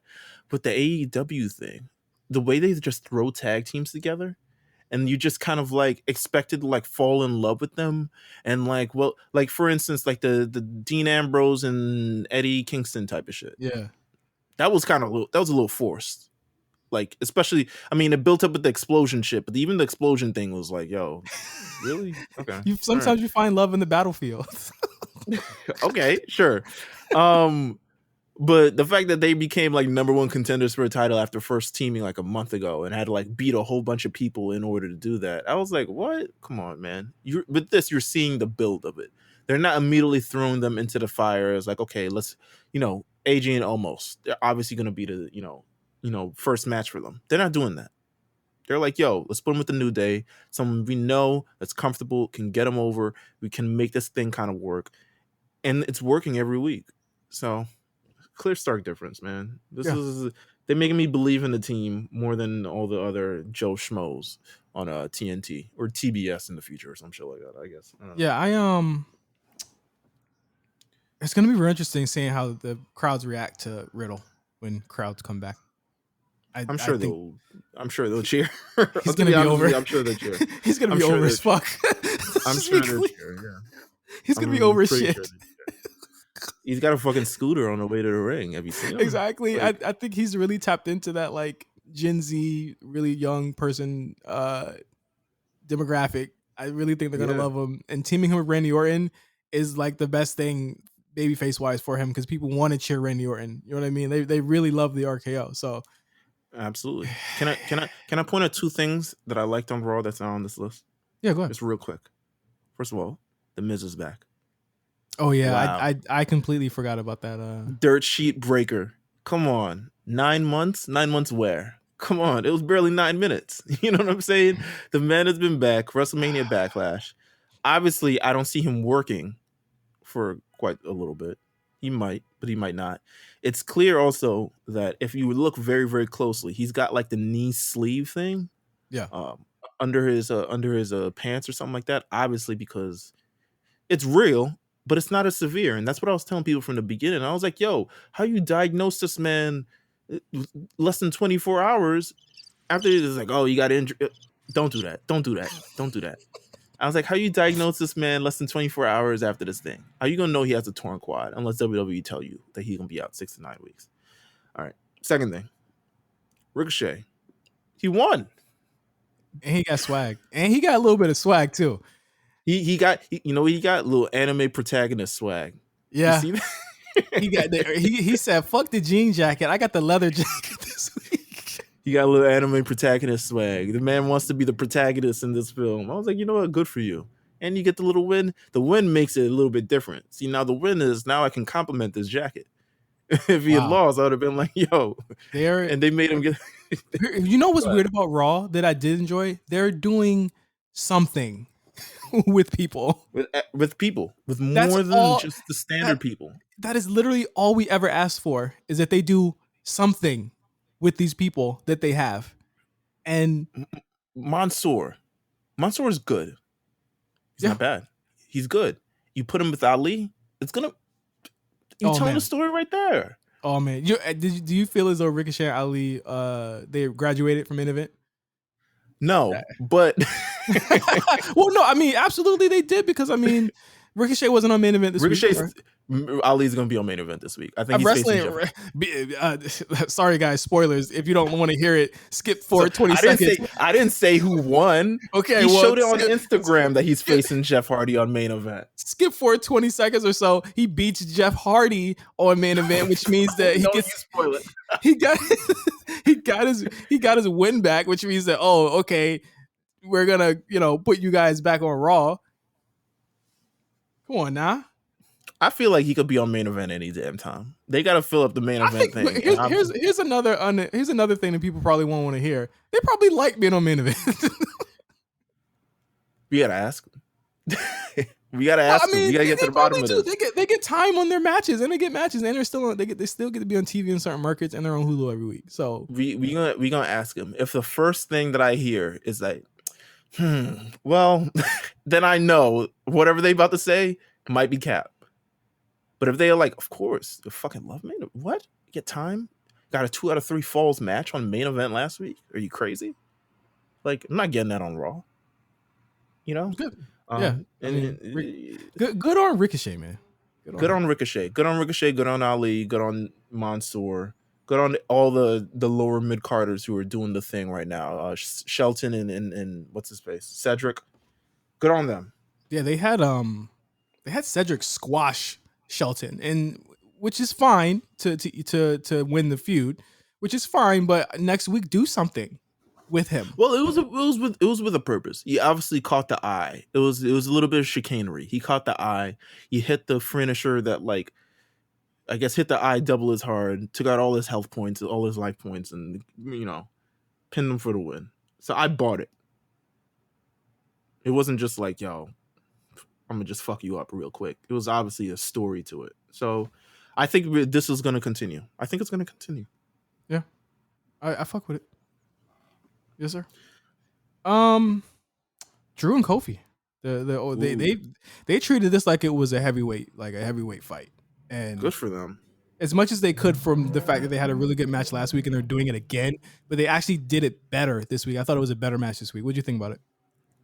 But the AEW thing, the way they just throw tag teams together and you just kind of like expected to like fall in love with them. And like, well, like for instance, like the Dean Ambrose and Eddie Kingston type of shit. Yeah. That was a little forced. Like, especially, I mean, it built up with the explosion shit, but even the explosion thing was like, yo, really? Okay. Sometimes you find love in the battlefield. Okay, sure. But the fact that they became like number one contenders for a title after first teaming like a month ago and had to like beat a whole bunch of people in order to do that, I was like, what? Come on, man. With this, you're seeing the build of it. They're not immediately throwing them into the fire as like, okay, let's, AJ and Omos. They're obviously going to be the, first match for them. They're not doing that. They're like, yo, let's put them with the New Day. Someone we know that's comfortable, can get them over. We can make this thing kind of work. And it's working every week. So clear stark difference, man. They're making me believe in the team more than all the other Joe Schmoes on TNT or TBS in the future or some shit like that, I guess. It's gonna be real interesting seeing how the crowds react to Riddle when crowds come back. I'm sure they'll cheer. He's gonna be over. I'm sure they'll cheer. He's gonna be over as fuck. I'm sure they'll cheer. Yeah. He's gonna be over as shit. Sure he's got a fucking scooter on the way to the ring. Have you seen him? Exactly. Like, I think he's really tapped into that like Gen Z, really young person demographic. I really think they're gonna love him. And teaming him with Randy Orton is like the best thing babyface wise for him because people want to cheer Randy Orton. You know what I mean? They really love the RKO. So absolutely. Can I point out two things that I liked on Raw that's not on this list? Yeah, go ahead. Just real quick. First of all, The Miz is back. Oh yeah, wow. I completely forgot about that. Dirt sheet breaker. Come on, 9 months. 9 months where? Come on, it was barely 9 minutes. You know what I'm saying? The man has been back. WrestleMania Backlash. Obviously, I don't see him working for quite a little bit. He might, but he might not. It's clear also that if you look very, very closely, he's got like the knee sleeve thing. Yeah. Under his pants or something like that. Obviously, because it's real. But it's not as severe. And that's what I was telling people from the beginning. I was like, yo, how you diagnose this man less than 24 hours after it's like, oh, you got injured. Don't do that. Don't do that. Don't do that. I was like, how you diagnose this man less than 24 hours after this thing? How you going to know he has a torn quad unless WWE tell you that he's going to be out 6 to 9 weeks? All right. Second thing. Ricochet. He won. And he got swag. And he got a little bit of swag too. He got little anime protagonist swag. Yeah. You see that? He got there. He said, "Fuck the jean jacket. I got the leather jacket this week." He got a little anime protagonist swag. The man wants to be the protagonist in this film. I was like, you know what? Good for you. And you get the little win. The win makes it a little bit different. See, now the win is now I can compliment this jacket. If he had lost, I would have been like, yo. And they made him get. You know what's weird about Raw that I did enjoy? They're doing something. With people, with more than just the standard people. That is literally all we ever ask for is that they do something with these people that they have. And Mansoor is good. He's not bad. He's good. You put him with Ali, it's gonna. You tell the story right there. Oh man, do you feel as though Ricochet and Ali they graduated from main event? No, but well, no, I mean, absolutely they did because I mean, Ricochet wasn't on main event this week. Right? Ali's going to be on main event this week. I think he's wrestling. Sorry, guys, spoilers. If you don't want to hear it, skip forward 20 seconds. I didn't say who won. Okay, he showed it on Instagram that he's facing Jeff Hardy on main event. Skip forward 20 seconds or so. He beats Jeff Hardy on main event, which means that he gets spoil it. he got his win back, which means that okay, we're gonna put you guys back on Raw. Come on now. I feel like he could be on main event any damn time. They got to fill up the main event thing. Here's another thing that people probably won't want to hear. They probably like being on main event. We gotta ask them. We gotta ask them. We gotta get to the bottom of this. They get time on their matches, and they get matches, and they still get to be on TV in certain markets, and they're on Hulu every week. So we gonna ask them. If the first thing that I hear is like, well, then I know whatever they about to say might be cap. But if they are like, of course, the fucking love main event. What? Get time? Got a 2 out of 3 falls match on main event last week? Are you crazy? Like, I'm not getting that on Raw. You know? Good. Yeah. And good on Ricochet, man. Good on Ricochet. Good on Ricochet. Good on Ali. Good on Mansoor. Good on all the lower mid carders who are doing the thing right now. Shelton and what's his face? Cedric. Good on them. Yeah, they had Cedric squash Shelton, and which is fine to win the feud, which is fine. But next week, do something with him. Well, it was with a purpose. He obviously caught the eye. It was a little bit of chicanery. He caught the eye. He hit the finisher that, like, I guess hit the eye double as hard, took out all his health points, all his life points, and, you know, pinned him for the win. So I bought it. It wasn't just like, yo, I'm gonna just fuck you up real quick. It was obviously a story to it. So I think this is gonna continue. I think it's gonna continue. Yeah, I fuck with it. Yes, sir. Drew and Kofi, they treated this like it was a heavyweight fight, and good for them. As much as they could from the fact that they had a really good match last week and they're doing it again, but they actually did it better this week. I thought it was a better match this week. What do you think about it?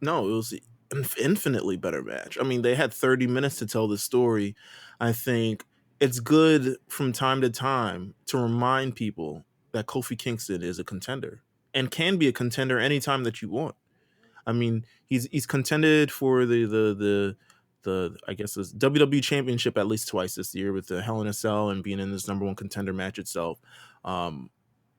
No, it was an infinitely better match. I mean, they had 30 minutes to tell the story. I think it's good from time to time to remind people that Kofi Kingston is a contender and can be a contender anytime that you want. I mean, he's contended for the I guess this WWE Championship at least twice this year with the Hell in a Cell and being in this number one contender match itself.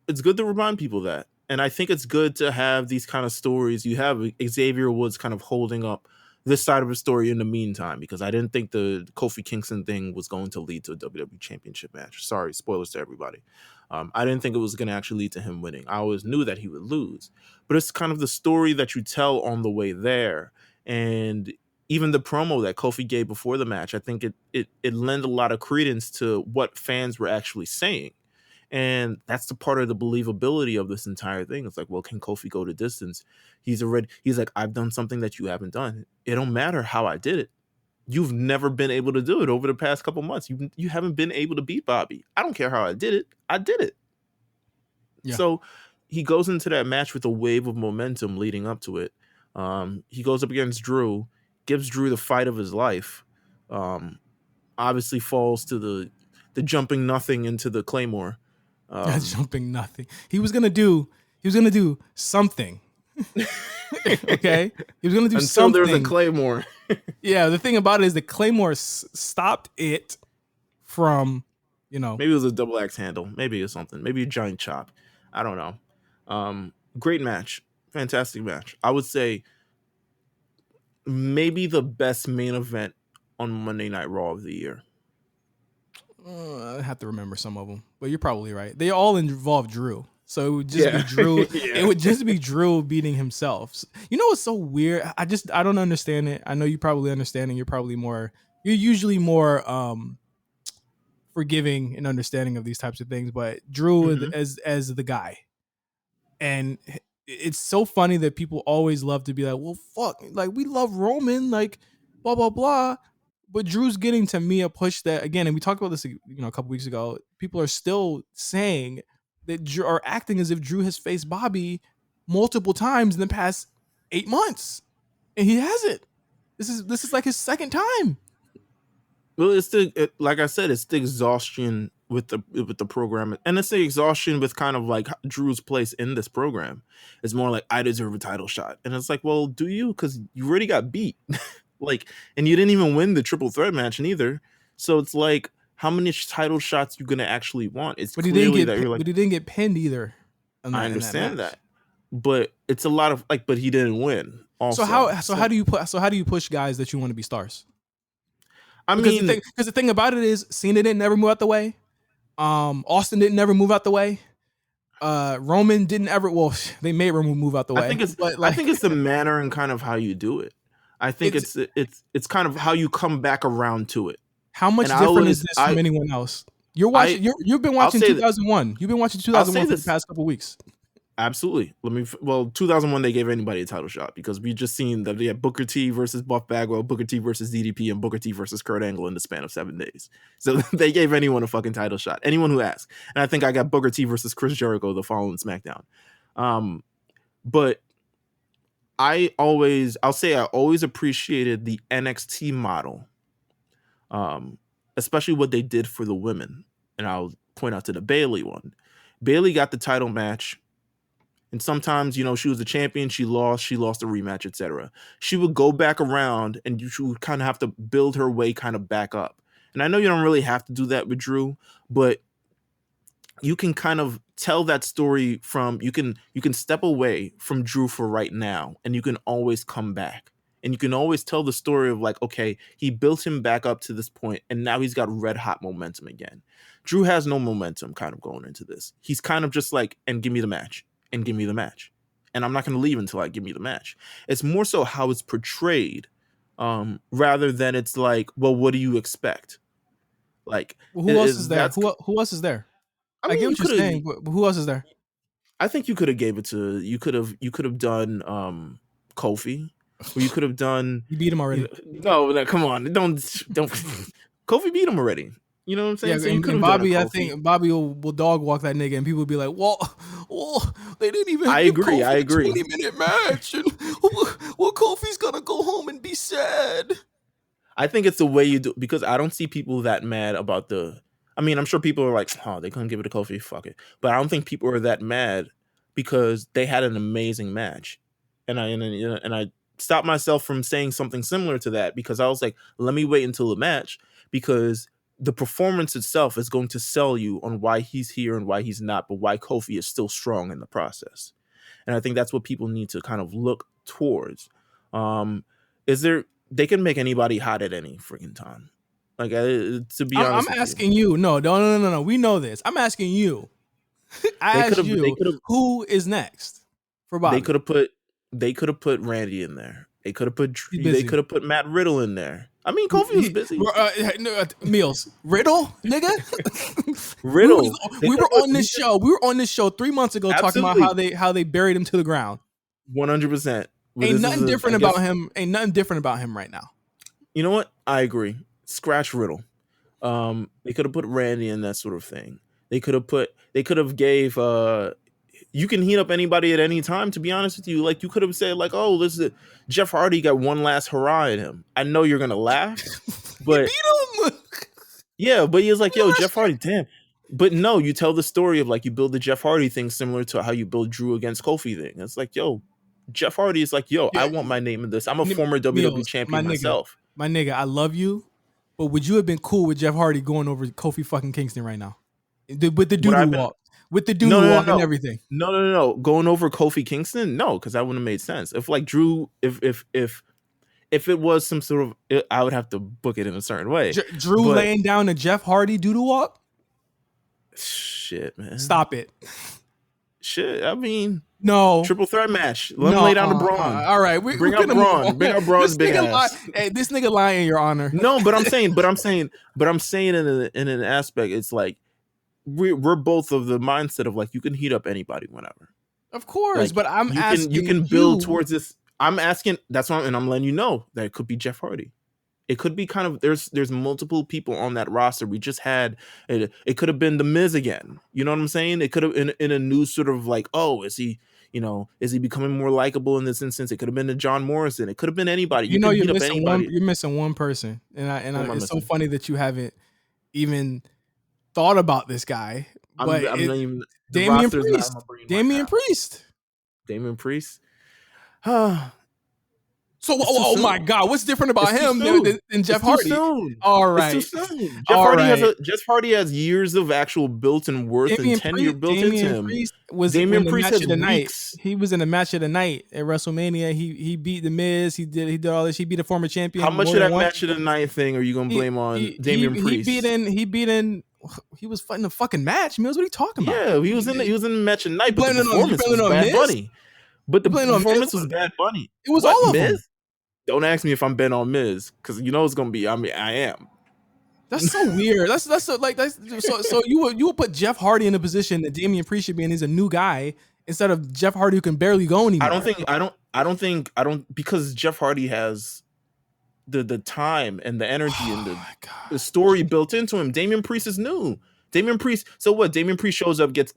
It's good to remind people that. And I think it's good to have these kind of stories. You have Xavier Woods kind of holding up this side of the story in the meantime, because I didn't think the Kofi Kingston thing was going to lead to a WWE Championship match. Sorry, spoilers to everybody. I didn't think it was going to actually lead to him winning. I always knew that he would lose. But it's kind of the story that you tell on the way there. And even the promo that Kofi gave before the match, I think it lent a lot of credence to what fans were actually saying. And that's the part of the believability of this entire thing. It's like, well, can Kofi go the distance? He's like, I've done something that you haven't done. It don't matter how I did it. You've never been able to do it over the past couple months. You haven't been able to beat Bobby. I don't care how I did it. I did it. Yeah. So he goes into that match with a wave of momentum leading up to it. He goes up against Drew, gives Drew the fight of his life. Obviously falls to the jumping nothing into the Claymore. Jumping nothing. He was gonna do something. Okay, he was gonna do until something. There's a Claymore. Yeah, the thing about it is the Claymore stopped it from, maybe it was a double axe handle, maybe it was something, maybe a giant chop. I don't know. Great match, fantastic match. I would say maybe the best main event on Monday Night Raw of the year. I have to remember some of them, but you're probably right. They all involve Drew, so it would just be Drew. Yeah. It would just be Drew beating himself. You know what's so weird? I don't understand it. I know you probably understand, and you're usually more forgiving and understanding of these types of things. But Drew as the guy, and it's so funny that people always love to be like, well, fuck, like we love Roman, like blah blah blah. But Drew's getting, to me, a push that, again, and we talked about this, a couple weeks ago, people are still saying that Drew, are acting as if Drew has faced Bobby multiple times in the past 8 months, and he hasn't. This is like his second time. Well, like I said, it's the exhaustion with the program, and it's the exhaustion with kind of like Drew's place in this program. It's more like, I deserve a title shot, and it's like, well, do you? Because you already got beat. Like, and you didn't even win the triple threat match neither. So it's like, how many title shots you gonna actually want? It's but he didn't get pinned either. I understand that, but it's a lot of like, but he didn't win. Also, how do you push guys that you want to be stars? Because the thing about it is, Cena didn't never move out the way. Austin didn't never move out the way. Roman didn't ever. Well, they made Roman move out the way. I think it's the manner and kind of how you do it. I think it's kind of how you come back around to it. How much different is this from anyone else? You've been watching 2001. You've been watching 2001 for the past couple of weeks. Absolutely. 2001 they gave anybody a title shot, because we just seen that they had Booker T versus Buff Bagwell, Booker T versus DDP, and Booker T versus Kurt Angle in the span of 7 days. So they gave anyone a fucking title shot. Anyone who asked. And I think I got Booker T versus Chris Jericho the following SmackDown. But I'll say I always appreciated the NXT model, especially what they did for the women. And I'll point out to the Bayley one. Bayley got the title match, and sometimes, she was the champion, she lost a rematch, etc. She would go back around, and she would kind of have to build her way kind of back up. And I know you don't really have to do that with Drew, but you can kind of tell that story from, you can step away from Drew for right now, and you can always come back. And you can always tell the story of like, okay, he built him back up to this point, and now he's got red hot momentum again. Drew has no momentum kind of going into this. He's kind of just like, and give me the match, and give me the match. And I'm not going to leave until I give me the match. It's more so how it's portrayed, rather than it's like, well, what do you expect? Like, who else is there? Who else is there? I get what you're saying, but who else is there? I think you could have gave it to, you could have done Kofi, or you could have done. You beat him already. No, come on, don't. Kofi beat him already. You know what I'm saying? Yeah, so and Bobby, I think Bobby will dog walk that nigga, and people will be like, "Well, they didn't even." I agree. Kofi a 20-minute match, and well, Kofi's gonna go home and be sad. I think it's the way you do, because I don't see people that mad about the. I mean, I'm sure people are like, "Oh, they couldn't give it to Kofi, fuck it," but I don't think people are that mad because they had an amazing match, and I stopped myself from saying something similar to that because I was like, let me wait until the match, because the performance itself is going to sell you on why he's here and why he's not, but why Kofi is still strong in the process. And I think that's what people need to kind of look towards. They can make anybody hot at any freaking time. Like, to be honest, I'm asking you. No. We know this. I'm asking you. I asked you, who is next for Bobby? They could have put Randy in there. They could have put Matt Riddle in there. I mean, Kofi was busy. Meelz, Riddle, nigga. Riddle. We were on this show. We were on this show 3 months ago talking about how they buried him to the ground. 100%. Ain't nothing different about him. Ain't nothing different about him right now. You know what? I agree. Scratch Riddle. They could have put Randy in, that sort of thing. They could have gave. You can heat up anybody at any time, to be honest with you. Like, you could have said, like, oh, this is Jeff Hardy got one last hurrah at him. I know you're gonna laugh, but beat him. Yeah, but he was like, yo, Jeff Hardy, damn. But no, you tell the story of like, you build the Jeff Hardy thing similar to how you build Drew against Kofi thing. It's like, yo, Jeff Hardy is like, yo, I want my name in this. I'm a former WWE champion myself. My nigga, I love you, but would you have been cool with Jeff Hardy going over Kofi fucking Kingston right now? With the doo-doo walk. With the doo-doo walk and everything. No. Going over Kofi Kingston? No, because that wouldn't have made sense. If like Drew, if it was some sort of, I would have to book it in a certain way. Drew laying down a Jeff Hardy doo-doo walk? Shit, man. Stop it. Shit, I mean, no. Triple threat match. Let him lay down to Braun. All right, bring out Braun. Bring out Braun's big ass. Hey, this nigga lying, Your Honor. No, but I'm saying in an aspect, it's like we're both of the mindset of like, you can heat up anybody whenever. Of course, like, but I'm asking you can build towards this. I'm asking. That's why, and I'm letting you know that it could be Jeff Hardy. It could be kind of there's multiple people on that roster. We just had it could have been the Miz again. You know what I'm saying? It could have in a new sort of like, oh, is he becoming more likable in this instance? It could have been the John Morrison. It could have been anybody. You're missing one person, and it's so funny that you haven't even thought about this guy. But Damian Priest. Damian Priest. So, oh my God, what's different about him than Jeff Hardy? All right. It's too soon. Jeff Hardy has years of actual built-in worth and tenure built into him. Damian Priest has weeks. He was in the match of the night at WrestleMania. He beat the Miz. He did all this. He beat a former champion. How much of that match of the night thing are you gonna blame on Damian Priest? He was fighting a fucking match. Mills, what are you talking about? Yeah, he was in the match of the night, but the performance was Bad Bunny. But the performance was Bad Bunny. It was all of them. Don't ask me if I'm Ben on Miz, because you know it's gonna be. I mean, I am. That's so weird. So you would put Jeff Hardy in a position that Damian Priest should be in. He's a new guy instead of Jeff Hardy who can barely go anymore. I don't because Jeff Hardy has the time and the energy and the story built into him. Damian Priest is new. Damian Priest. So what? Damian Priest shows up, gets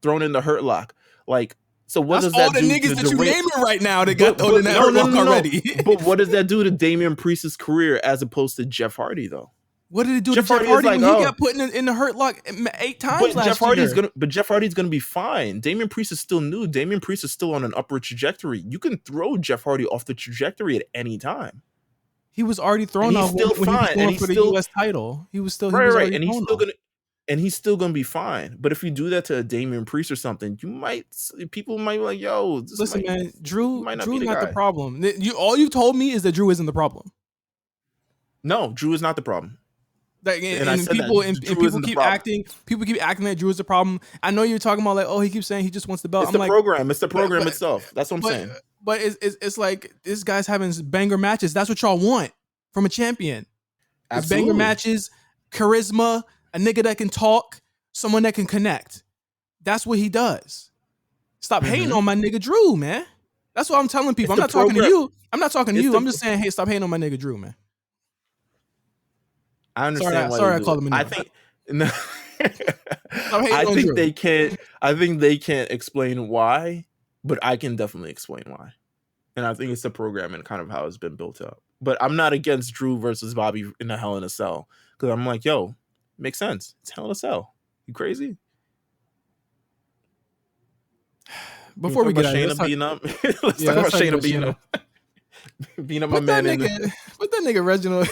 thrown in the Hurt Lock. Like, So what That's does that all the do niggas to that you the naming right now that got thrown in that hurt lock already. But what does that do to Damian Priest's career as opposed to Jeff Hardy though? What did it do to Jeff Hardy like, when he got put in the hurt lock 8 times last year? But Jeff Hardy's gonna be fine. Damian Priest is still new. Damian Priest is still on an upward trajectory. You can throw Jeff Hardy off the trajectory at any time. He was already thrown off when he was going for the U.S. title. He was still right, and he's still gonna be fine. But if you do that to a Damian Priest or something, people might be like, "Yo, listen, man, Drew not the problem. All you told me is that Drew isn't the problem. No, Drew is not the problem. People keep acting that Drew is the problem. I know you're talking about like, oh, he keeps saying he just wants the belt. It's the program. It's the program itself. That's what I'm saying. But it's like this guy's having banger matches. That's what y'all want from a champion. It's banger matches, charisma, a nigga that can talk, someone that can connect. That's what he does. Stop hating on my nigga Drew, man. That's what I'm telling people. I'm not talking to you. I'm just saying, hey, stop hating on my nigga Drew, man. I understand. Sorry, I called him a nigga. I think they can't explain why, but I can definitely explain why. And I think it's the program and kind of how it's been built up. But I'm not against Drew versus Bobby in a Hell in a Cell because I'm like, yo, makes sense. It's Hell in a Cell. You crazy? Before we get out Shayna beating up, let's talk about Shayna beating up. Beating up my man. Put that nigga Reginald.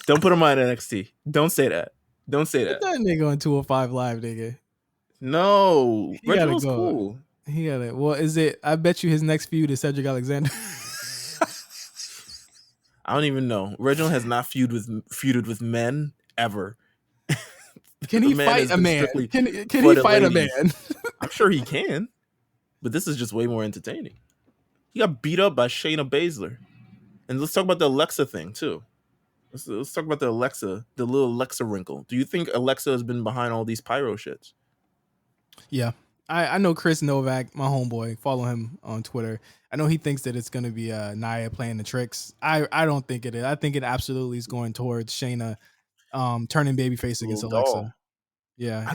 Don't put him on NXT. Don't say that. Put that nigga on 205 Live, nigga. No, Reginald's cool. He got it. Well, is it? I bet you his next feud is Cedric Alexander. I don't even know. Reginald has not feuded with men ever. Can he fight a man? Can he fight a man? I'm sure he can, but this is just way more entertaining. He got beat up by Shayna Baszler, and let's talk about the Alexa thing too. Let's talk about the little Alexa wrinkle. Do you think Alexa has been behind all these pyro shits? Yeah. I know Chris Novak, my homeboy, follow him on Twitter. I know he thinks that it's going to be Nia playing the tricks. I don't think it is. I think it absolutely is going towards Shayna turning babyface against Alexa. Yeah.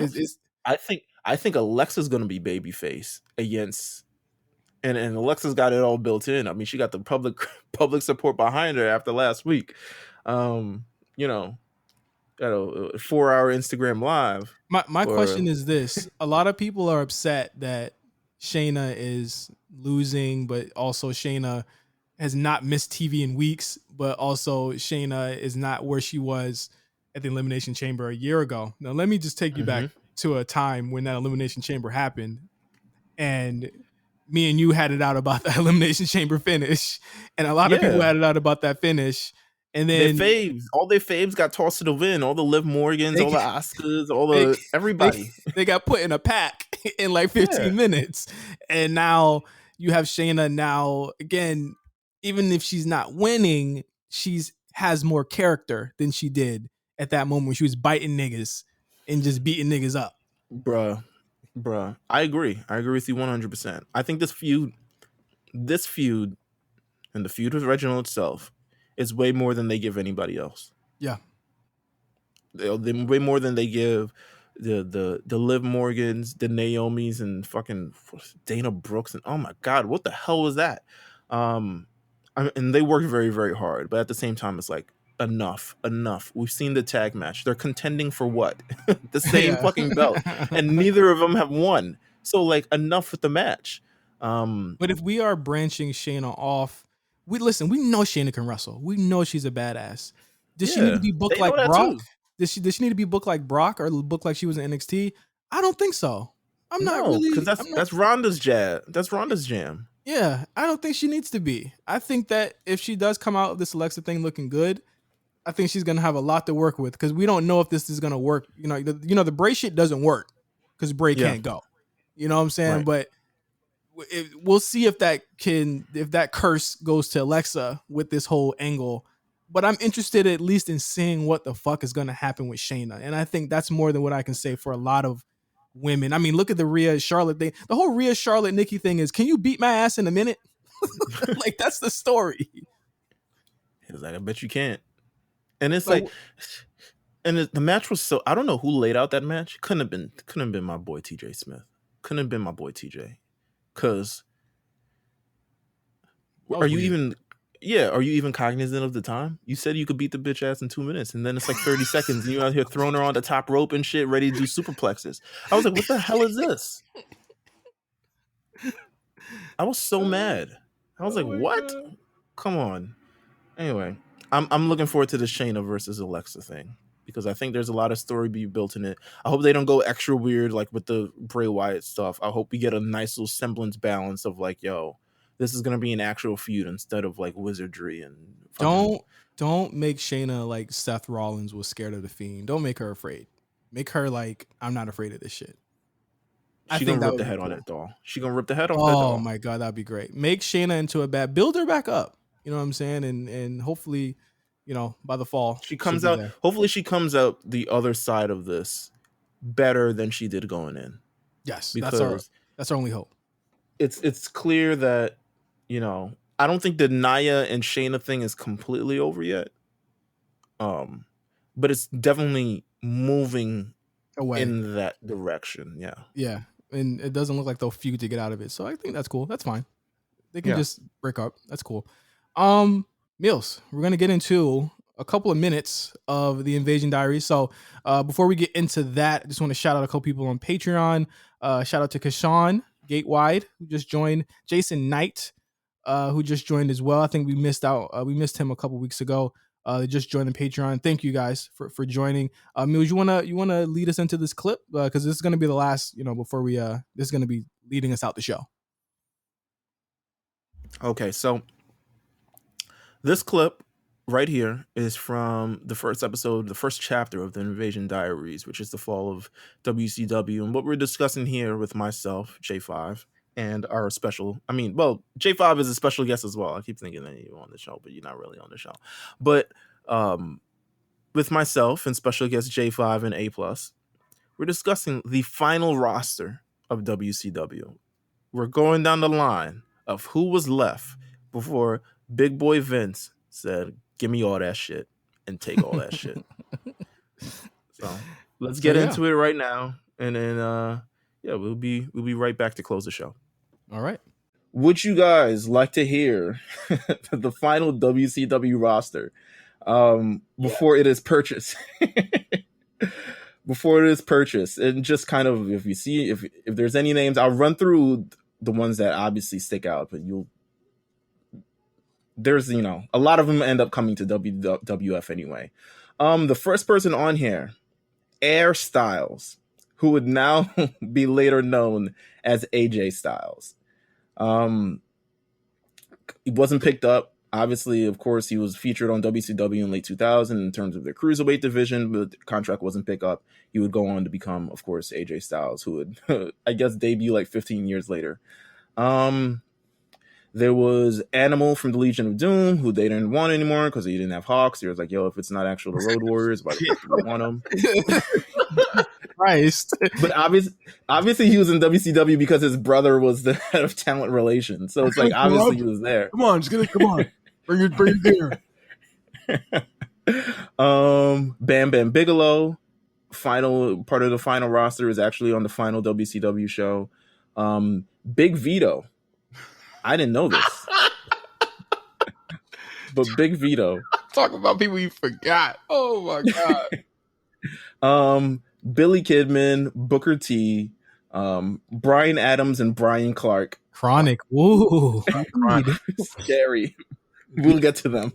I think Alexa's going to be babyface against, and Alexa's got it all built in. I mean, she got the public support behind her after last week. Got a 4-hour Instagram live. My question is this: a lot of people are upset that Shayna is losing, but also Shayna has not missed TV in weeks, but also Shayna is not where she was at the Elimination Chamber a year ago. Now, let me just take you back to a time when that Elimination Chamber happened, and me and you had it out about the Elimination Chamber finish, and a lot of people had it out about that finish. And then all their faves got tossed to the wind. All the Liv Morgans, all the Oscars, everybody. They got put in a pack in like 15 minutes. And now you have Shayna now, again, even if she's not winning, has more character than she did at that moment when she was biting niggas and just beating niggas up. Bruh. I agree with you 100%. I think this feud and the feud with Reginald itself is way more than they give anybody else. Yeah. They're way more than they give the Liv Morgans, the Naomis, and fucking Dana Brooks. And oh my God, what the hell was that? And they worked very, very hard. But at the same time, it's like, enough. We've seen the tag match. They're contending for what? The same fucking belt. And neither of them have won. So like, enough with the match. But if we are branching Shayna off, we know Shayna can wrestle. We know she's a badass. Does she need to be booked like Brock? Does she need to be booked like Brock or booked like she was in NXT? I don't think so. Because that's Ronda's jam. That's Ronda's jam. Yeah, I don't think she needs to be. I think that if she does come out of this Alexa thing looking good, I think she's gonna have a lot to work with because we don't know if this is gonna work. The Bray shit doesn't work because Bray can't go. You know what I'm saying? Right. But we'll see if that curse goes to Alexa with this whole angle. But I'm interested at least in seeing what the fuck is going to happen with Shayna. And I think that's more than what I can say for a lot of women. I mean, look at the Rhea Charlotte thing. The whole Rhea Charlotte Nikki thing is, can you beat my ass in a minute? Like, that's the story. It's like, I bet you can't. And it's like, and the match was so, I don't know who laid out that match. Couldn't have been my boy TJ Smith. couldn't have been my boy TJ. Because are you even cognizant of the time? You said you could beat the bitch ass in 2 minutes, and then it's like 30 seconds, and you're out here throwing her on the top rope and shit, ready to do superplexes. I was like, what the hell is this? I was so mad. I was like, what? God. Come on. Anyway, I'm looking forward to the Shayna versus Alexa thing, because I think there's a lot of story being built in it. I hope they don't go extra weird like with the Bray Wyatt stuff. I hope we get a nice little semblance balance of like, yo, this is gonna be an actual feud instead of like wizardry and don't make Shayna like Seth Rollins was scared of the Fiend. Don't make her afraid. Make her like, I'm not afraid of this shit. She gonna rip the head on that doll. She gonna rip the head off that doll. Oh my god, that'd be great. Make Shayna into a bad. Build her back up. You know what I'm saying? And hopefully, by the fall she comes out. Hopefully, she comes out the other side of this better than she did going in. Yes, because that's our only hope. It's clear that I don't think the Nia and Shayna thing is completely over yet. But it's definitely moving away in that direction. Yeah. Yeah. And it doesn't look like they'll feud to get out of it. So I think that's cool. That's fine. They can just break up. That's cool. Meelz, we're going to get into a couple of minutes of the Invasion Diaries. So before we get into that, I just want to shout out a couple people on Patreon. Shout out to Kashawn Gatewide, who just joined. Jason Knight, who just joined as well. I think we missed him a couple weeks ago. They just joined the Patreon. Thank you guys for joining. Meelz, you wanna lead us into this clip, because this is gonna be the last, before we this is gonna be leading us out the show. Okay, so this clip right here is from the first episode, the first chapter of the Invasion Diaries, which is the fall of WCW, and what we're discussing here with myself, J5, and our J5 is a special guest as well. I keep thinking that you're on the show, but you're not really on the show. But with myself and special guest J5 and A+, we're discussing the final roster of WCW. We're going down the line of who was left before Big Boy Vince said, give me all that shit and take all that shit. So let's get into it right now. And then we'll be right back to close the show. All right. Would you guys like to hear the final WCW roster before it is purchased? Before it is purchased, and just kind of if there's any names, I'll run through the ones that obviously stick out, but there's a lot of them end up coming to WWF anyway. The first person on here, Air Styles, who would now be later known as AJ Styles. He wasn't picked up. Obviously, of course, he was featured on WCW in late 2000 in terms of their cruiserweight division, but the contract wasn't picked up. He would go on to become, of course, AJ Styles, who would, I guess, debut like 15 years later. There was Animal from the Legion of Doom, who they didn't want anymore because he didn't have Hawks. He was like, yo, if it's not actual the Road Warriors, why do we want them? Christ. But obviously he was in WCW because his brother was the head of talent relations. So it's like, obviously he was there. Come on, come on. Bring it here. Bam Bam Bigelow, final part of the final roster, is actually on the final WCW show. Big Vito. I didn't know this. But Big Vito. Talk about people you forgot. Oh my God. Billy Kidman, Booker T, Brian Adams, and Brian Clark. Chronic. Woo. Scary. We'll get to them.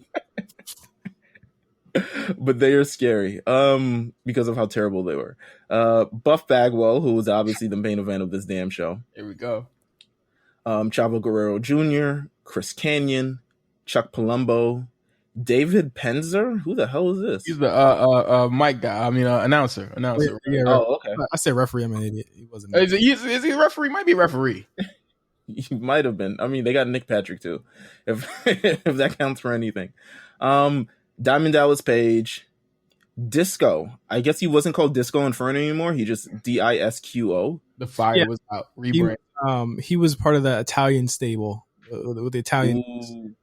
But they are scary because of how terrible they were. Buff Bagwell, who was obviously the main event of this damn show. Here we go. Chavo Guerrero Jr., Chris Kanyon, Chuck Palumbo, David Penzer. Who the hell is this? He's the mic guy. I mean, announcer. Yeah, oh, okay. I said referee. I'm an idiot. He wasn't. Is he a referee? Might be a referee. He might have been. I mean, they got Nick Patrick too, if that counts for anything. Diamond Dallas Page, Disco. I guess he wasn't called Disco Inferno anymore. He just DISQO. The fire was out. Rebrand. He was part of the Italian stable with the Italians. Ooh.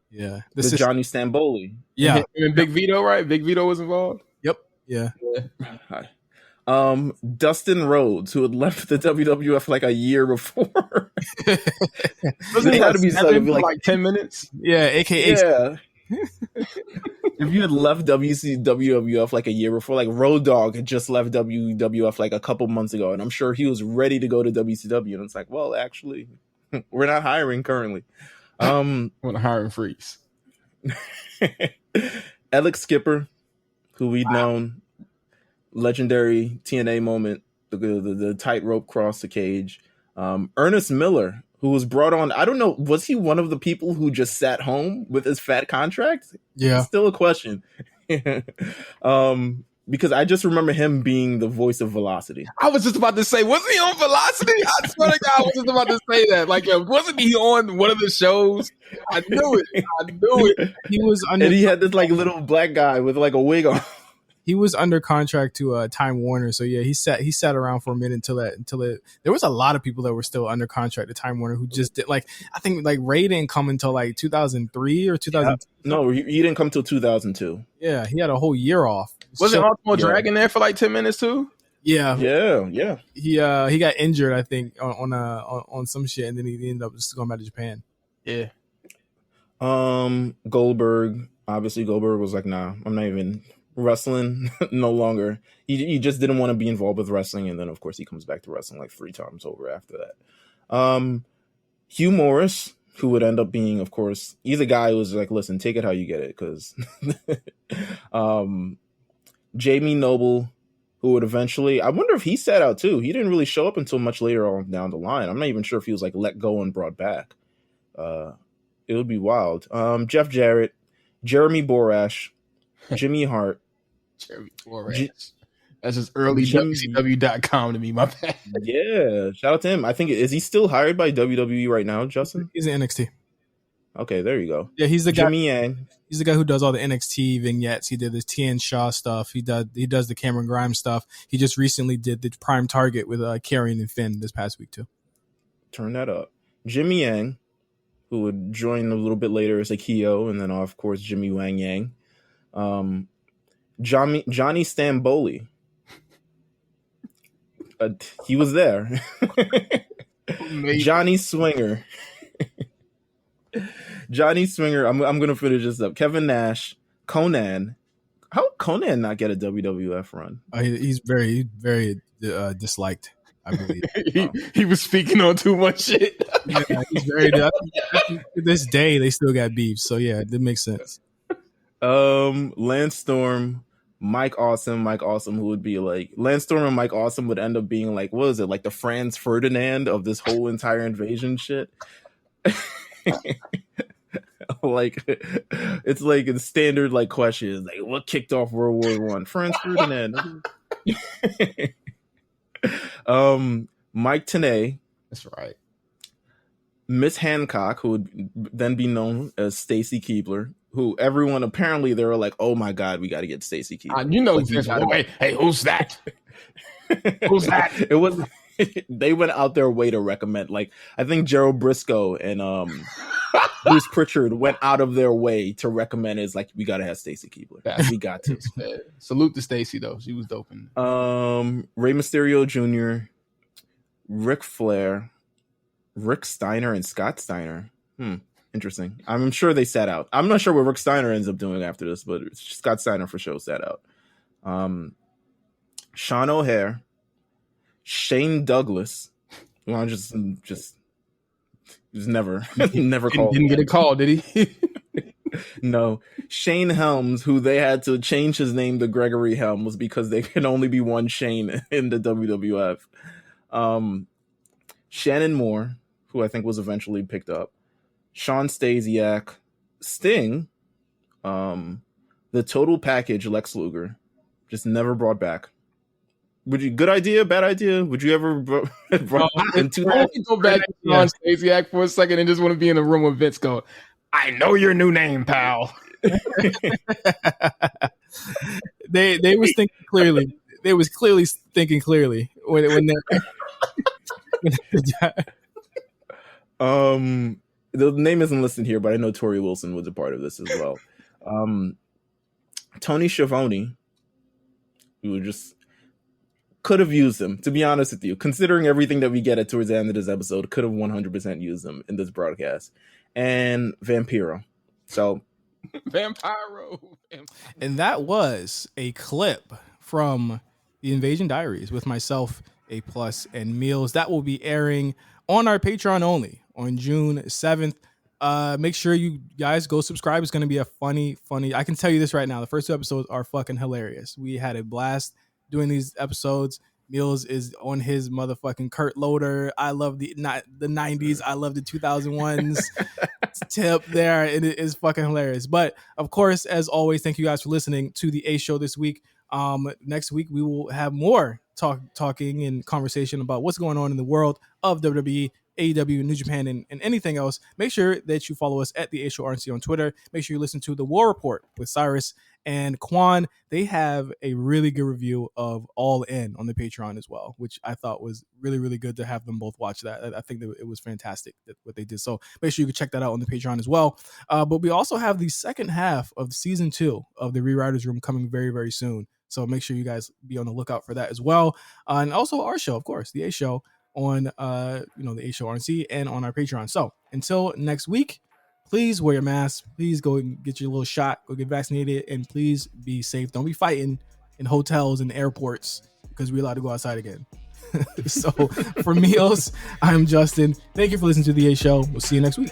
Yeah, this is Johnny Stamboli. Yeah, and Big Vito, right? Big Vito was involved. Yep. Yeah. Dustin Rhodes, who had left the WWF like a year before. Wasn't he to be like 10 minutes? Yeah, aka yeah. If you had left WWF like a year before, like Road Dogg had just left WWF like a couple months ago, and I'm sure he was ready to go to WCW, and it's like, well, actually, we're not hiring currently. On a hiring freeze. Alex Skipper, who we'd known, legendary TNA moment, the tightrope cross the cage. Ernest Miller, who was brought on, I don't know, was he one of the people who just sat home with his fat contract? Yeah. Still a question. Because I just remember him being the voice of Velocity. I was just about to say, wasn't he on Velocity? I swear to God, I was just about to say that. Like, wasn't he on one of the shows? I knew it. He was and he had this like little black guy with like a wig on. He was under contract to Time Warner, so yeah, he sat around for a minute until it. There was a lot of people that were still under contract to Time Warner who just did, like, I think like Ray didn't come until like 2003 or 2000. No, he didn't come till 2002. Yeah, he had a whole year off. Wasn't Ultimo Dragon there for like 10 minutes too? Yeah. He got injured, I think, on some shit, and then he ended up just going back to Japan. Yeah. Goldberg. Obviously, Goldberg was like, nah, I'm not even wrestling no longer. He just didn't want to be involved with wrestling, and then of course he comes back to wrestling like 3 times over after that. Hugh Morris, who would end up being, of course, he's a guy who was like, listen, take it how you get it, because Jamie Noble, who would eventually, I wonder if he sat out too. He didn't really show up until much later on down the line. I'm not even sure if he was like let go and brought back. It would be wild. Jeff Jarrett, Jeremy Borash, Jimmy Hart. Jeremy Borash. That's just early WCW.com to me, my bad. Yeah, shout out to him. I think, is he still hired by WWE right now, Justin? He's in NXT. Okay, there you go. Yeah, he's the guy. Jimmy Yang. He's the guy who does all the NXT vignettes. He did the Tien Shaw stuff. He does the Cameron Grimes stuff. He just recently did the Prime Target with Karrion and Finn this past week too. Turn that up. Jimmy Yang, who would join a little bit later as a Keo, and then of course Jimmy Wang Yang. Johnny Stamboli. He was there. Johnny Swinger. Johnny Swinger. I'm gonna finish this up. Kevin Nash, Conan. How did Conan not get a WWF run? He's very, very disliked, I believe. he was speaking on too much shit. Yeah, he's very. To this day, they still got beef. So yeah, it makes sense. Lance Storm, Mike Awesome, who would be like Lance Storm and Mike Awesome would end up being like, what is it, like the Franz Ferdinand of this whole entire invasion shit? Like, it's like a standard like question, like what kicked off World War I? Franz Ferdinand. Mike Tenay. That's right. Miss Hancock, who would then be known as Stacy Keibler, who everyone apparently they were like, oh my God, we got to get Stacy Keibler. You know, like, by the way, hey, who's that? Who's that? It was. They went out their way to recommend. Like, I think Gerald Briscoe and Bruce Pritchard went out of their way to recommend. Is like, we got to have Stacy Keibler. We got to. Salute to Stacy though. She was dope. Rey Mysterio Jr., Ric Flair, Rick Steiner, and Scott Steiner. Interesting. I'm sure they sat out. I'm not sure what Rick Steiner ends up doing after this, but Scott Steiner for sure sat out. Sean O'Hare, Shane Douglas. Well, just never called. Didn't get a call, did he? No. Shane Helms, who they had to change his name to Gregory Helms because there can only be one Shane in the WWF. Shannon Moore, who I think was eventually picked up. Sean Stasiak, Sting, the total package, Lex Luger, just never brought back. Would you, good idea, bad idea? Would you ever brought into that? Go back to Sean Stasiak for a second and just want to be in the room with Vince going, I know your new name, pal. They was thinking clearly. They was clearly thinking clearly when the name isn't listed here, but I know Tori Wilson was a part of this as well. Tony Schiavone, who just could have used him, to be honest with you. Considering everything that we get at towards the end of this episode, could have 100% used him in this broadcast. And Vampiro. So Vampiro. And that was a clip from the Invasion Diaries with myself, A+, and Meelz. That will be airing on our Patreon only on June 7th. Make sure you guys go subscribe. It's going to be a funny, I can tell you this right now. The first 2 episodes are fucking hilarious. We had a blast doing these episodes. Meelz is on his motherfucking Kurt Loder. I love the 90s. I love the 2001s. Tip there. It is fucking hilarious. But of course, as always, thank you guys for listening to the A Show this week. Next week we will have more talking and conversation about what's going on in the world of WWE, AEW, New Japan, and anything else. Make sure that you follow us at the A Show RNC on Twitter. Make sure you listen to the War Report with Cyrus and Quan. They have a really good review of All In on the Patreon as well, which I thought was really, really good to have them both watch that. I think that it was fantastic what they did. So make sure you can check that out on the Patreon as well. But we also have the second half of season 2 of the Rewriters Room coming very, very soon. So make sure you guys be on the lookout for that as well. And also our show, of course, the A Show on the A Show RNC and on our Patreon. So until next week, please wear your mask. Please go and get your little shot. Go get vaccinated, and please be safe. Don't be fighting in hotels and airports because we're allowed to go outside again. So for Meelz, I'm Justin. Thank you for listening to the A Show. We'll see you next week.